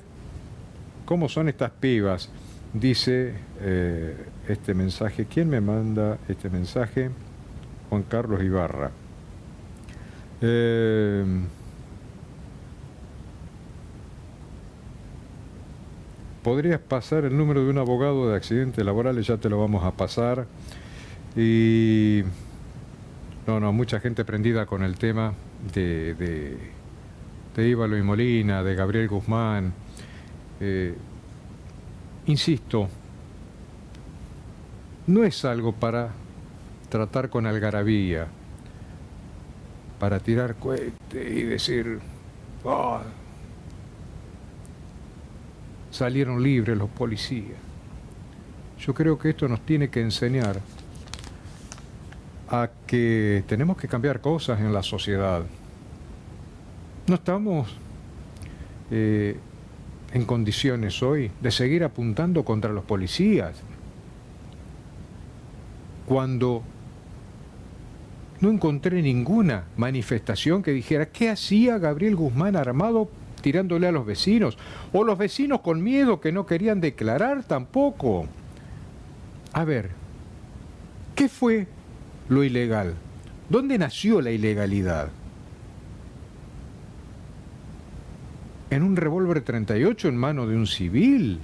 cómo son estas pibas. Dice este mensaje. ¿Quién me manda este mensaje? Juan Carlos Ibarra. ¿Podrías pasar el número de un abogado de accidentes laborales? Ya te lo vamos a pasar. Y... No, mucha gente prendida con el tema de Íbalo y Molina, de Gabriel Guzmán. Insisto, no es algo para tratar con algarabía, para tirar cohete y decir, oh, salieron libres los policías. Yo creo que esto nos tiene que enseñar a que tenemos que cambiar cosas en la sociedad. No estamos en condiciones hoy de seguir apuntando contra los policías cuando no encontré ninguna manifestación que dijera ¿qué hacía Gabriel Guzmán armado tirándole a los vecinos? O los vecinos con miedo que no querían declarar tampoco. A ver, ¿qué fue lo ilegal? ¿Dónde nació la ilegalidad? ¿En un revólver 38 en mano de un civil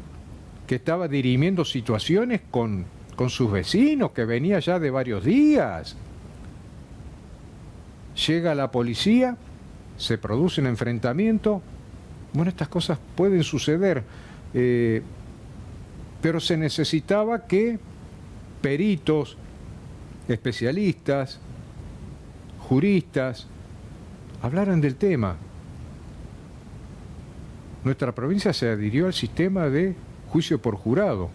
que estaba dirimiendo situaciones con sus vecinos, que venía ya de varios días? Llega la policía, se produce un enfrentamiento. Bueno, estas cosas pueden suceder, pero se necesitaba que peritos, especialistas, juristas, hablaran del tema. Nuestra provincia se adhirió al sistema de juicio por jurado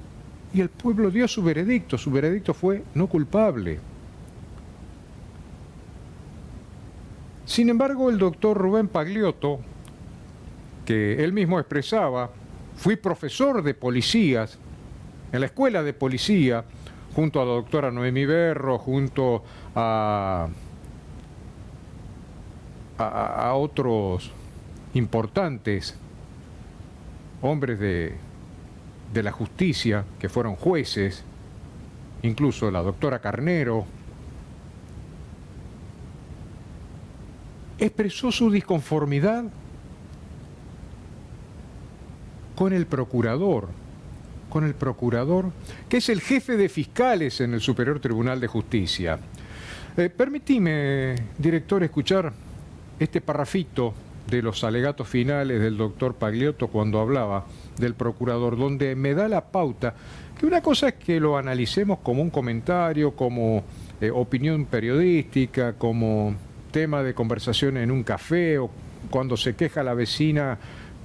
y el pueblo dio su veredicto. Su veredicto fue no culpable. Sin embargo, el doctor Rubén Pagliotto, que él mismo expresaba, fui profesor de policías en la escuela de policía, junto a la doctora Noemí Berro, junto a otros importantes hombres de la justicia que fueron jueces, incluso la doctora Carnero, expresó su disconformidad con el procurador, que es el jefe de fiscales en el Superior Tribunal de Justicia. Permitime, director, escuchar este parrafito de los alegatos finales del doctor Pagliotto cuando hablaba del procurador, donde me da la pauta que una cosa es que lo analicemos como un comentario, como opinión periodística, como tema de conversación en un café, o cuando se queja la vecina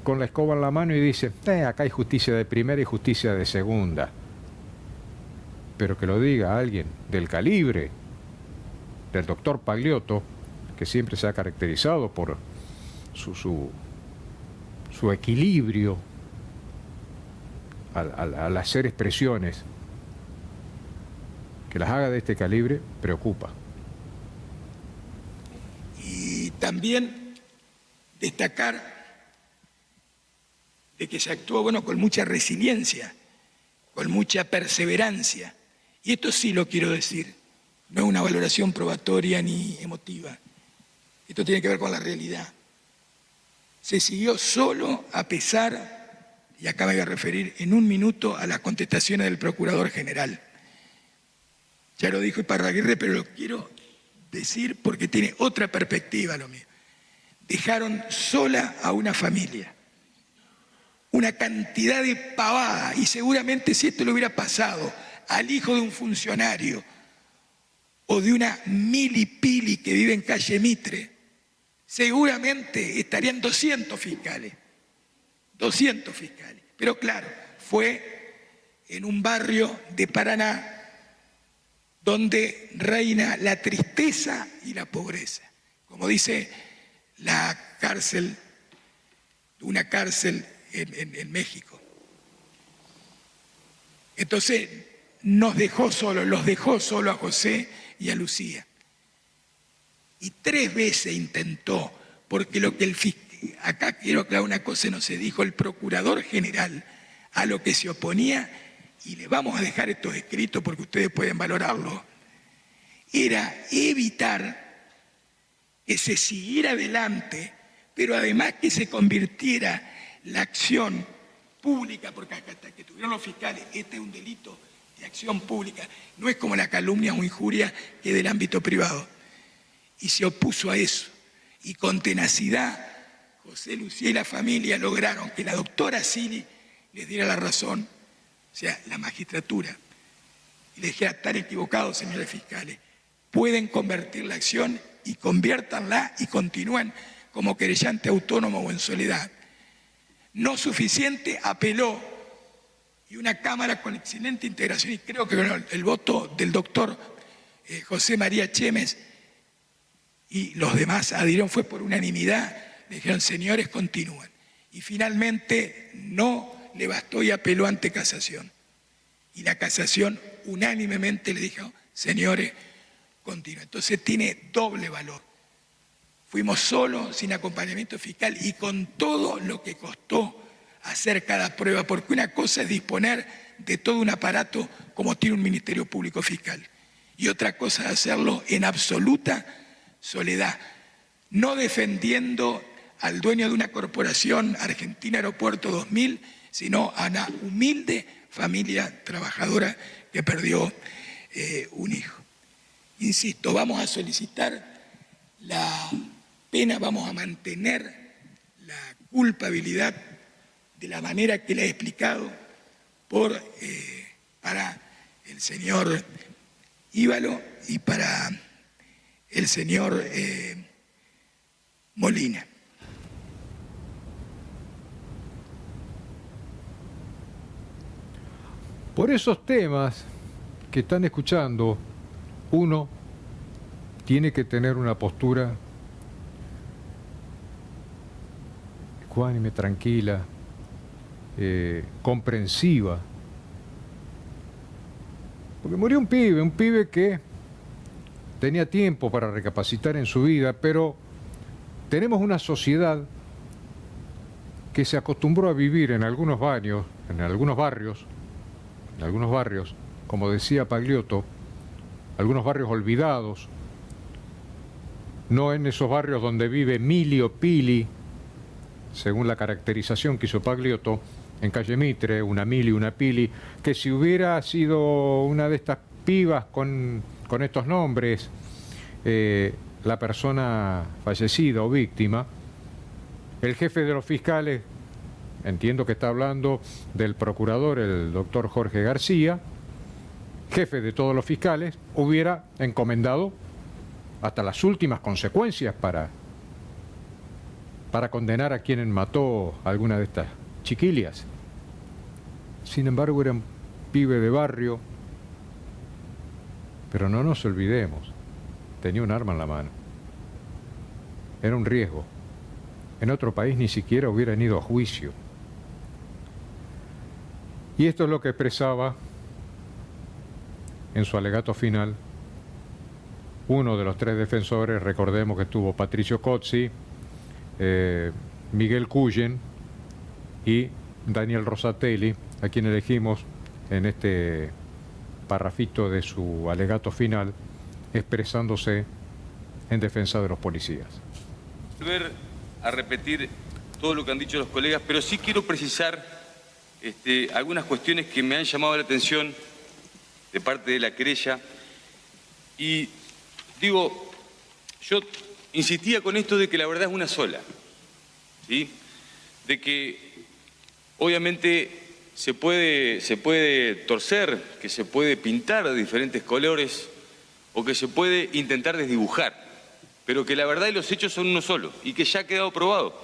con la escoba en la mano y dice, acá hay justicia de primera y justicia de segunda. pero que lo diga alguien del calibre del doctor Pagliotto, que siempre se ha caracterizado por su equilibrio al hacer expresiones, que las haga de este calibre, preocupa. Y también destacar de que se actuó, bueno, con mucha resiliencia, con mucha perseverancia. Y esto sí lo quiero decir, no es una valoración probatoria ni emotiva. Esto tiene que ver con la realidad. Se siguió solo a pesar, y acá me voy a referir en un minuto a las contestaciones del Procurador General. Ya lo dijo Iparraguirre, pero lo quiero decir porque tiene otra perspectiva lo mío. Dejaron sola a una familia. Una cantidad de pavada, y seguramente si esto le hubiera pasado al hijo de un funcionario o de una milipili que vive en calle Mitre, seguramente estarían 200 fiscales. 200 fiscales. Pero claro, fue en un barrio de Paraná donde reina la tristeza y la pobreza. Como dice la cárcel, una cárcel en México. Entonces los dejó solo a José y a Lucía. Y 3 veces intentó, porque lo que el fiscal, acá quiero aclarar una cosa, no se dijo, el Procurador General a lo que se oponía, y le vamos a dejar estos escritos porque ustedes pueden valorarlo, era evitar que se siguiera adelante, pero además que se convirtiera la acción pública, porque hasta que tuvieron los fiscales, este es un delito de acción pública, no es como la calumnia o injuria que es del ámbito privado. Y se opuso a eso. Y con tenacidad, José, Lucía y la familia lograron que la doctora Sili les diera la razón, o sea, la magistratura, y les dijera: están equivocados, señores fiscales, pueden convertir la acción y conviértanla y continúen como querellante autónomo o en soledad. No suficiente, apeló, y una Cámara con excelente integración, y creo que el voto del doctor José María Chemes y los demás adhirieron, fue por unanimidad, le dijeron: señores, continúan. Y finalmente no le bastó y apeló ante casación. Y la casación unánimemente le dijo: señores, continúan. Entonces tiene doble valor. Fuimos solos, sin acompañamiento fiscal y con todo lo que costó hacer cada prueba, porque una cosa es disponer de todo un aparato como tiene un Ministerio Público Fiscal, y otra cosa es hacerlo en absoluta soledad, no defendiendo al dueño de una corporación, Argentina Aeropuerto 2000, sino a una humilde familia trabajadora que perdió un hijo. Insisto, vamos a solicitar la pena, vamos a mantener la culpabilidad de la manera que le he explicado para el señor Íbalo y para el señor Molina. Por esos temas que están escuchando, uno tiene que tener una postura ecuánime, tranquila, comprensiva. Porque murió un pibe que tenía tiempo para recapacitar en su vida, pero tenemos una sociedad que se acostumbró a vivir en algunos barrios, como decía Pagliotto, algunos barrios olvidados, no en esos barrios donde vive Milio Pili, según la caracterización que hizo Pagliotto, en calle Mitre, una Mili, una Pili, que si hubiera sido una de estas pibas con estos nombres, la persona fallecida o víctima, el jefe de los fiscales, entiendo que está hablando del procurador, el doctor Jorge García, jefe de todos los fiscales, hubiera encomendado hasta las últimas consecuencias para condenar a quien mató a alguna de estas chiquilias. Sin embargo, era un pibe de barrio Pero no nos olvidemos, tenía un arma en la mano. Era un riesgo. En otro país ni siquiera hubieran ido a juicio. Y esto es lo que expresaba en su alegato final uno de los tres defensores. Recordemos que estuvo Patricio Cozzi, Miguel Cuyen y Daniel Rosatelli, a quien elegimos en este parrafito de su alegato final, expresándose en defensa de los policías. Volver a repetir todo lo que han dicho los colegas, pero sí quiero precisar algunas cuestiones que me han llamado la atención de parte de la querella. Y digo, yo insistía con esto de que la verdad es una sola, ¿sí? De que obviamente se puede torcer, que se puede pintar de diferentes colores o que se puede intentar desdibujar, pero que la verdad y los hechos son uno solo y que ya ha quedado probado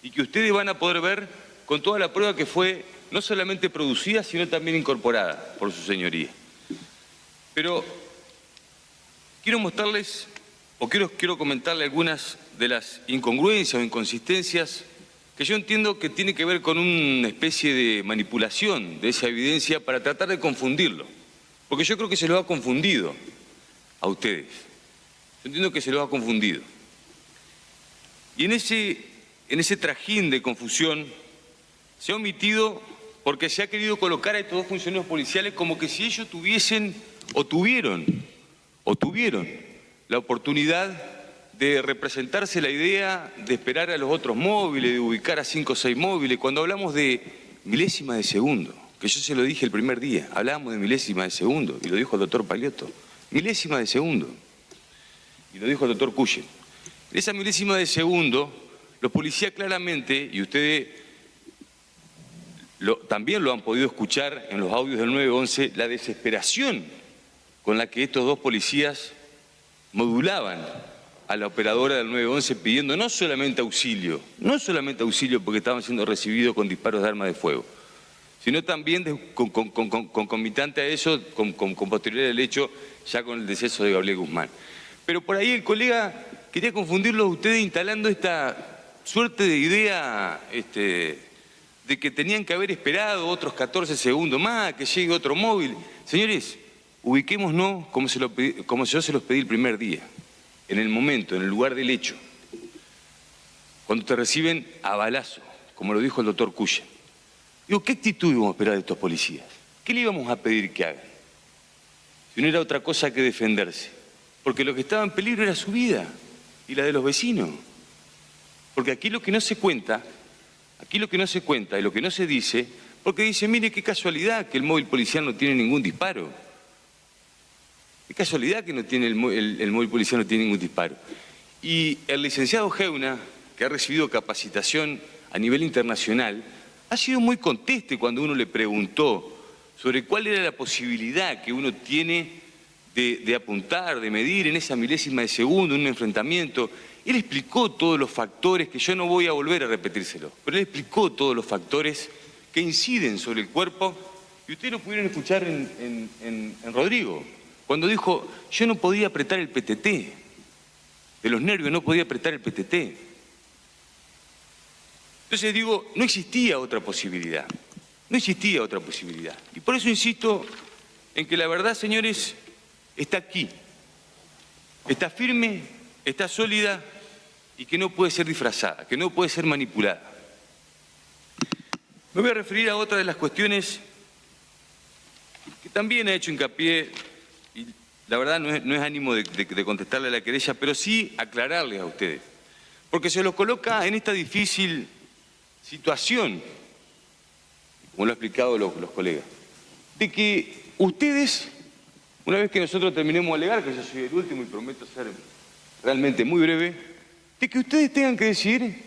y que ustedes van a poder ver con toda la prueba que fue no solamente producida, sino también incorporada por su señoría. Pero quiero mostrarles, o quiero comentarle algunas de las incongruencias o inconsistencias que yo entiendo que tiene que ver con una especie de manipulación de esa evidencia para tratar de confundirlo. Porque yo creo que se lo ha confundido a ustedes. Yo entiendo que se lo ha confundido. Y en ese trajín de confusión se ha omitido porque se ha querido colocar a estos dos funcionarios policiales como que si ellos tuviesen o tuvieron la oportunidad de representarse la idea de esperar a los otros móviles, de ubicar a 5 o 6 móviles. Cuando hablamos de milésimas de segundo, que yo se lo dije el primer día, hablábamos de milésimas de segundo, y lo dijo el doctor Paliotto, milésimas de segundo, y lo dijo el doctor Cuyen. En esa milésima de segundo, los policías claramente, y ustedes también lo han podido escuchar en los audios del 911, la desesperación con la que estos dos policías modulaban a la operadora del 911 pidiendo no solamente auxilio porque estaban siendo recibidos con disparos de arma de fuego, sino también concomitante a eso, con posterior al hecho, ya con el deceso de Gabriel Guzmán. Pero por ahí el colega quería confundirlos a ustedes instalando esta suerte de idea de que tenían que haber esperado otros 14 segundos más, que llegue otro móvil. Señores, ubiquémonos como yo se los pedí el primer día, en el momento, en el lugar del hecho, cuando te reciben a balazo, como lo dijo el doctor Cuyen. Digo, ¿qué actitud íbamos a esperar de estos policías? ¿Qué le íbamos a pedir que hagan? Si no era otra cosa que defenderse. Porque lo que estaba en peligro era su vida y la de los vecinos. Porque aquí lo que no se cuenta, y lo que no se dice, porque dice, mire qué casualidad que el móvil policial no tiene ningún disparo. Qué casualidad que el móvil policial no tiene ningún disparo. Y el licenciado Geuna, que ha recibido capacitación a nivel internacional, ha sido muy conteste cuando uno le preguntó sobre cuál era la posibilidad que uno tiene de apuntar, de medir en esa milésima de segundo, en un enfrentamiento. Él explicó todos los factores, que yo no voy a volver a repetírselo, pero él explicó todos los factores que inciden sobre el cuerpo, y ustedes lo pudieron escuchar en Rodrigo, cuando dijo, yo no podía apretar el PTT, de los nervios no podía apretar el PTT. Entonces digo, no existía otra posibilidad, y por eso insisto en que la verdad, señores, está aquí, está firme, está sólida y que no puede ser disfrazada, que no puede ser manipulada. Me voy a referir a otra de las cuestiones que también ha hecho hincapié, y la verdad no es ánimo de contestarle a la querella, pero sí aclararles a ustedes, porque se los coloca en esta difícil situación, como lo han explicado los colegas, de que ustedes, una vez que nosotros terminemos de alegar, que yo soy el último y prometo ser realmente muy breve, de que ustedes tengan que decidir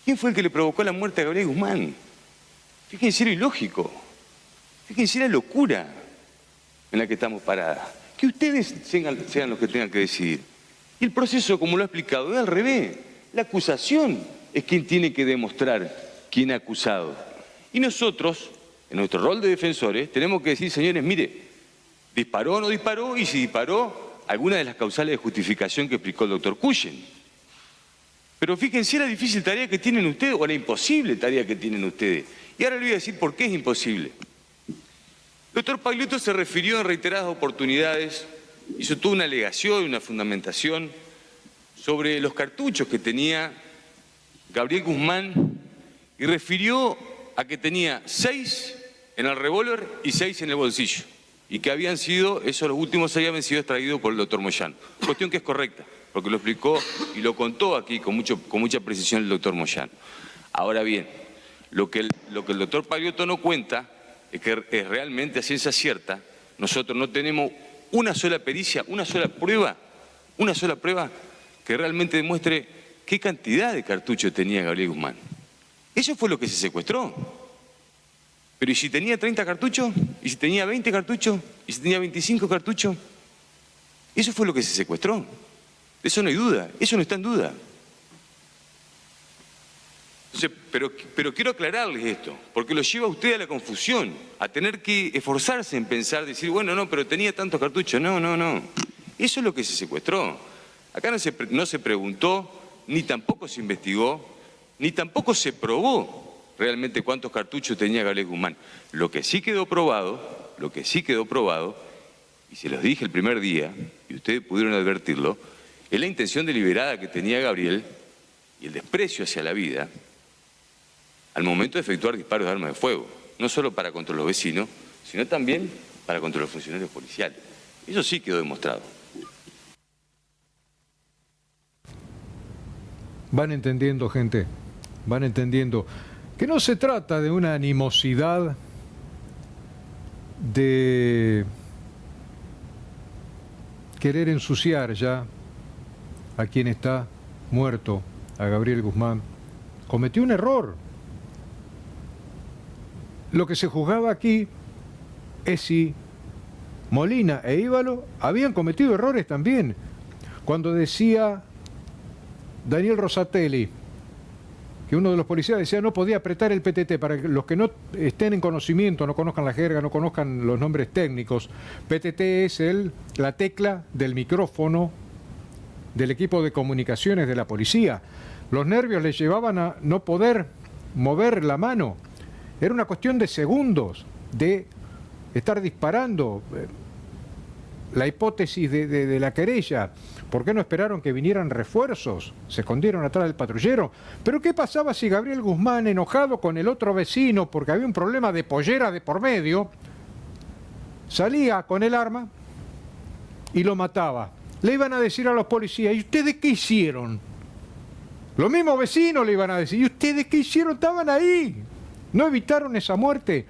quién fue el que le provocó la muerte a Gabriel Guzmán. Fíjense lo ilógico, fíjense la locura en la que estamos paradas. Que ustedes sean los que tengan que decidir. Y el proceso, como lo ha explicado, es al revés. La acusación es quien tiene que demostrar quién ha acusado. Y nosotros, en nuestro rol de defensores, tenemos que decir, señores, mire, ¿Disparó o no disparó? Y si disparó, alguna de las causales de justificación que explicó el doctor Cuyen. Pero fíjense la difícil tarea que tienen ustedes, o la imposible tarea que tienen ustedes. Y ahora le voy a decir por qué es imposible. El doctor Pagliuto se refirió en reiteradas oportunidades, hizo toda una alegación, una fundamentación sobre los cartuchos que tenía Gabriel Guzmán y refirió a que tenía 6 en el revólver y 6 en el bolsillo. Y que habían sido, esos los últimos 6 habían sido extraídos por el doctor Moyano. Cuestión que es correcta, porque lo explicó y lo contó aquí con mucha precisión el doctor Moyano. Ahora bien, lo que el doctor Pagliuto no cuenta es que es realmente a ciencia cierta, nosotros no tenemos una sola pericia, una sola prueba que realmente demuestre qué cantidad de cartuchos tenía Gabriel Guzmán. Eso fue lo que se secuestró. Pero ¿y si tenía 30 cartuchos? ¿Y si tenía 20 cartuchos? ¿Y si tenía 25 cartuchos? Eso fue lo que se secuestró. De eso no hay duda, eso no está en duda. Entonces, pero quiero aclararles esto, porque lo lleva a usted a la confusión, a tener que esforzarse en pensar, decir, bueno, no, pero tenía tantos cartuchos. No. Eso es lo que se secuestró. Acá no se preguntó, ni tampoco se investigó, ni tampoco se probó realmente cuántos cartuchos tenía Gabriel Guzmán. Lo que sí quedó probado, y se los dije el primer día, y ustedes pudieron advertirlo, es la intención deliberada que tenía Gabriel y el desprecio hacia la vida al momento de efectuar disparos de armas de fuego, no solo para contra los vecinos, sino también para contra los funcionarios policiales. Eso sí quedó demostrado. Van entendiendo, gente, van entendiendo que no se trata de una animosidad de querer ensuciar ya a quien está muerto, a Gabriel Guzmán. Cometió un error. Lo que se juzgaba aquí es si Molina e Íbalo habían cometido errores también. Cuando decía Daniel Rosatelli que uno de los policías decía no podía apretar el PTT, para que los que no estén en conocimiento, no conozcan la jerga, no conozcan los nombres técnicos, PTT es la tecla del micrófono del equipo de comunicaciones de la policía. Los nervios les llevaban a no poder mover la mano. Era una cuestión de segundos, de estar disparando. La hipótesis de la querella, ¿por qué no esperaron que vinieran refuerzos? Se escondieron atrás del patrullero. Pero ¿qué pasaba si Gabriel Guzmán, enojado con el otro vecino porque había un problema de pollera de por medio, salía con el arma y lo mataba? Le iban a decir a los policías, ¿y ustedes qué hicieron? Los mismos vecinos le iban a decir, ¿y ustedes qué hicieron? Estaban ahí. ¿No evitaron esa muerte?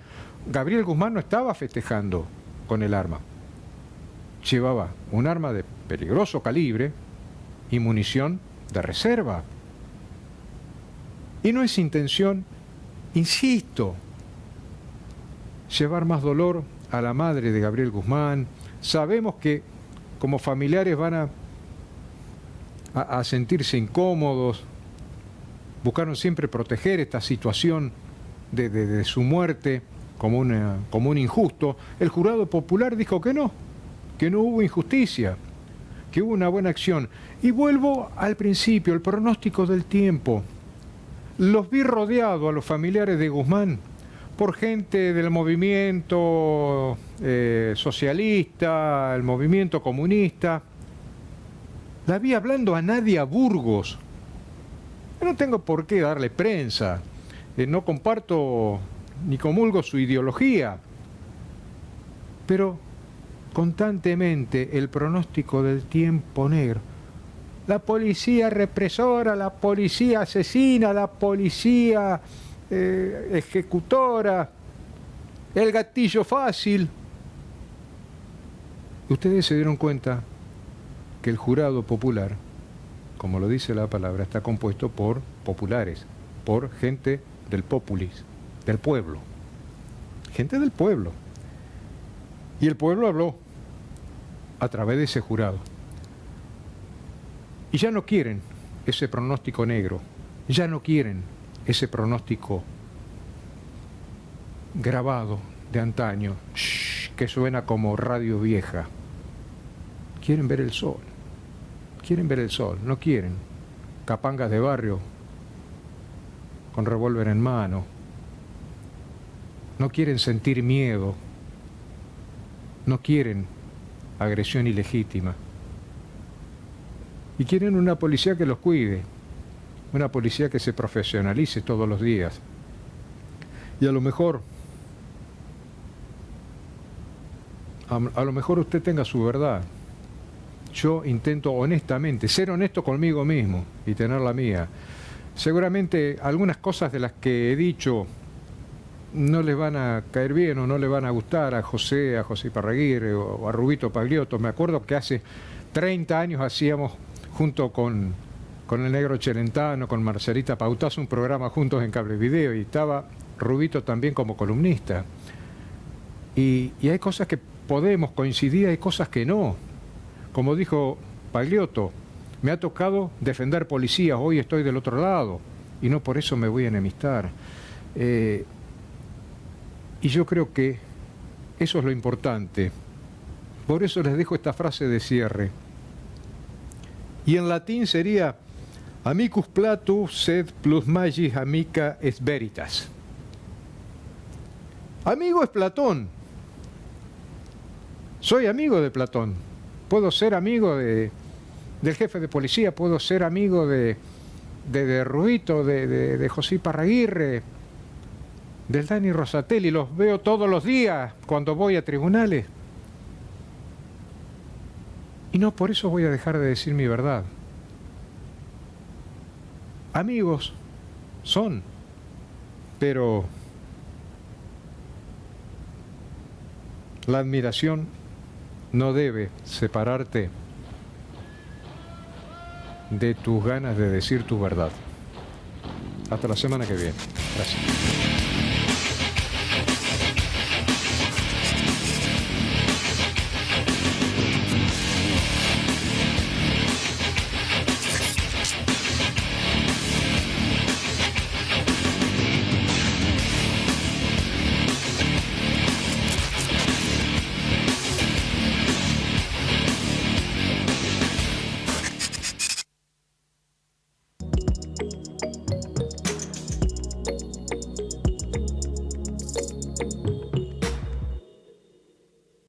Gabriel Guzmán no estaba festejando con el arma. Llevaba un arma de peligroso calibre y munición de reserva. Y no es intención, insisto, llevar más dolor a la madre de Gabriel Guzmán. Sabemos que como familiares van a sentirse incómodos, buscaron siempre proteger esta situación de su muerte como un injusto. El jurado popular dijo que no hubo injusticia, que hubo una buena acción. Y vuelvo al principio, el pronóstico del tiempo. Los vi rodeados a los familiares de Guzmán por gente del movimiento socialista, el movimiento comunista. La vi hablando a Nadia Burgos. Yo no tengo por qué darle prensa, no comparto ni comulgo su ideología, pero constantemente el pronóstico del tiempo negro. La policía represora, la policía asesina, la policía ejecutora, el gatillo fácil. Ustedes se dieron cuenta que el jurado popular, como lo dice la palabra, está compuesto por populares, por gente del populis, del pueblo. Gente del pueblo. Y el pueblo habló a través de ese jurado. Y ya no quieren ese pronóstico negro, ya no quieren ese pronóstico grabado de antaño. Shh, que suena como radio vieja. Quieren ver el sol. Quieren ver el sol. No quieren capangas de barrio con revólver en mano. No quieren sentir miedo. No quieren agresión ilegítima. Y quieren una policía que los cuide. Una policía que se profesionalice todos los días. Y a lo mejor usted tenga su verdad. Yo intento honestamente, ser honesto conmigo mismo y tener la mía. Seguramente algunas cosas de las que he dicho no les van a caer bien o no le van a gustar a José Iparraguirre o a Rubito Pagliotto. Me acuerdo que hace 30 años hacíamos, junto con el Negro Celentano, con Marcelita Pautazo, un programa juntos en Cable Video, y estaba Rubito también como columnista. Y hay cosas que podemos coincidir, hay cosas que no. Como dijo Pagliotto, me ha tocado defender policías, hoy estoy del otro lado, y no por eso me voy a enemistar. Y yo creo que eso es lo importante. Por eso les dejo esta frase de cierre. Y en latín sería: amicus platus sed plus magis amica est veritas. Amigo es Platón. Soy amigo de Platón. Puedo ser amigo del jefe de policía, puedo ser amigo de Rubito, de José Iparraguirre, del Dani Rosatelli. Los veo todos los días cuando voy a tribunales. Y no por eso voy a dejar de decir mi verdad. Amigos son, pero la admiración no debe separarte de tus ganas de decir tu verdad. Hasta la semana que viene. Gracias.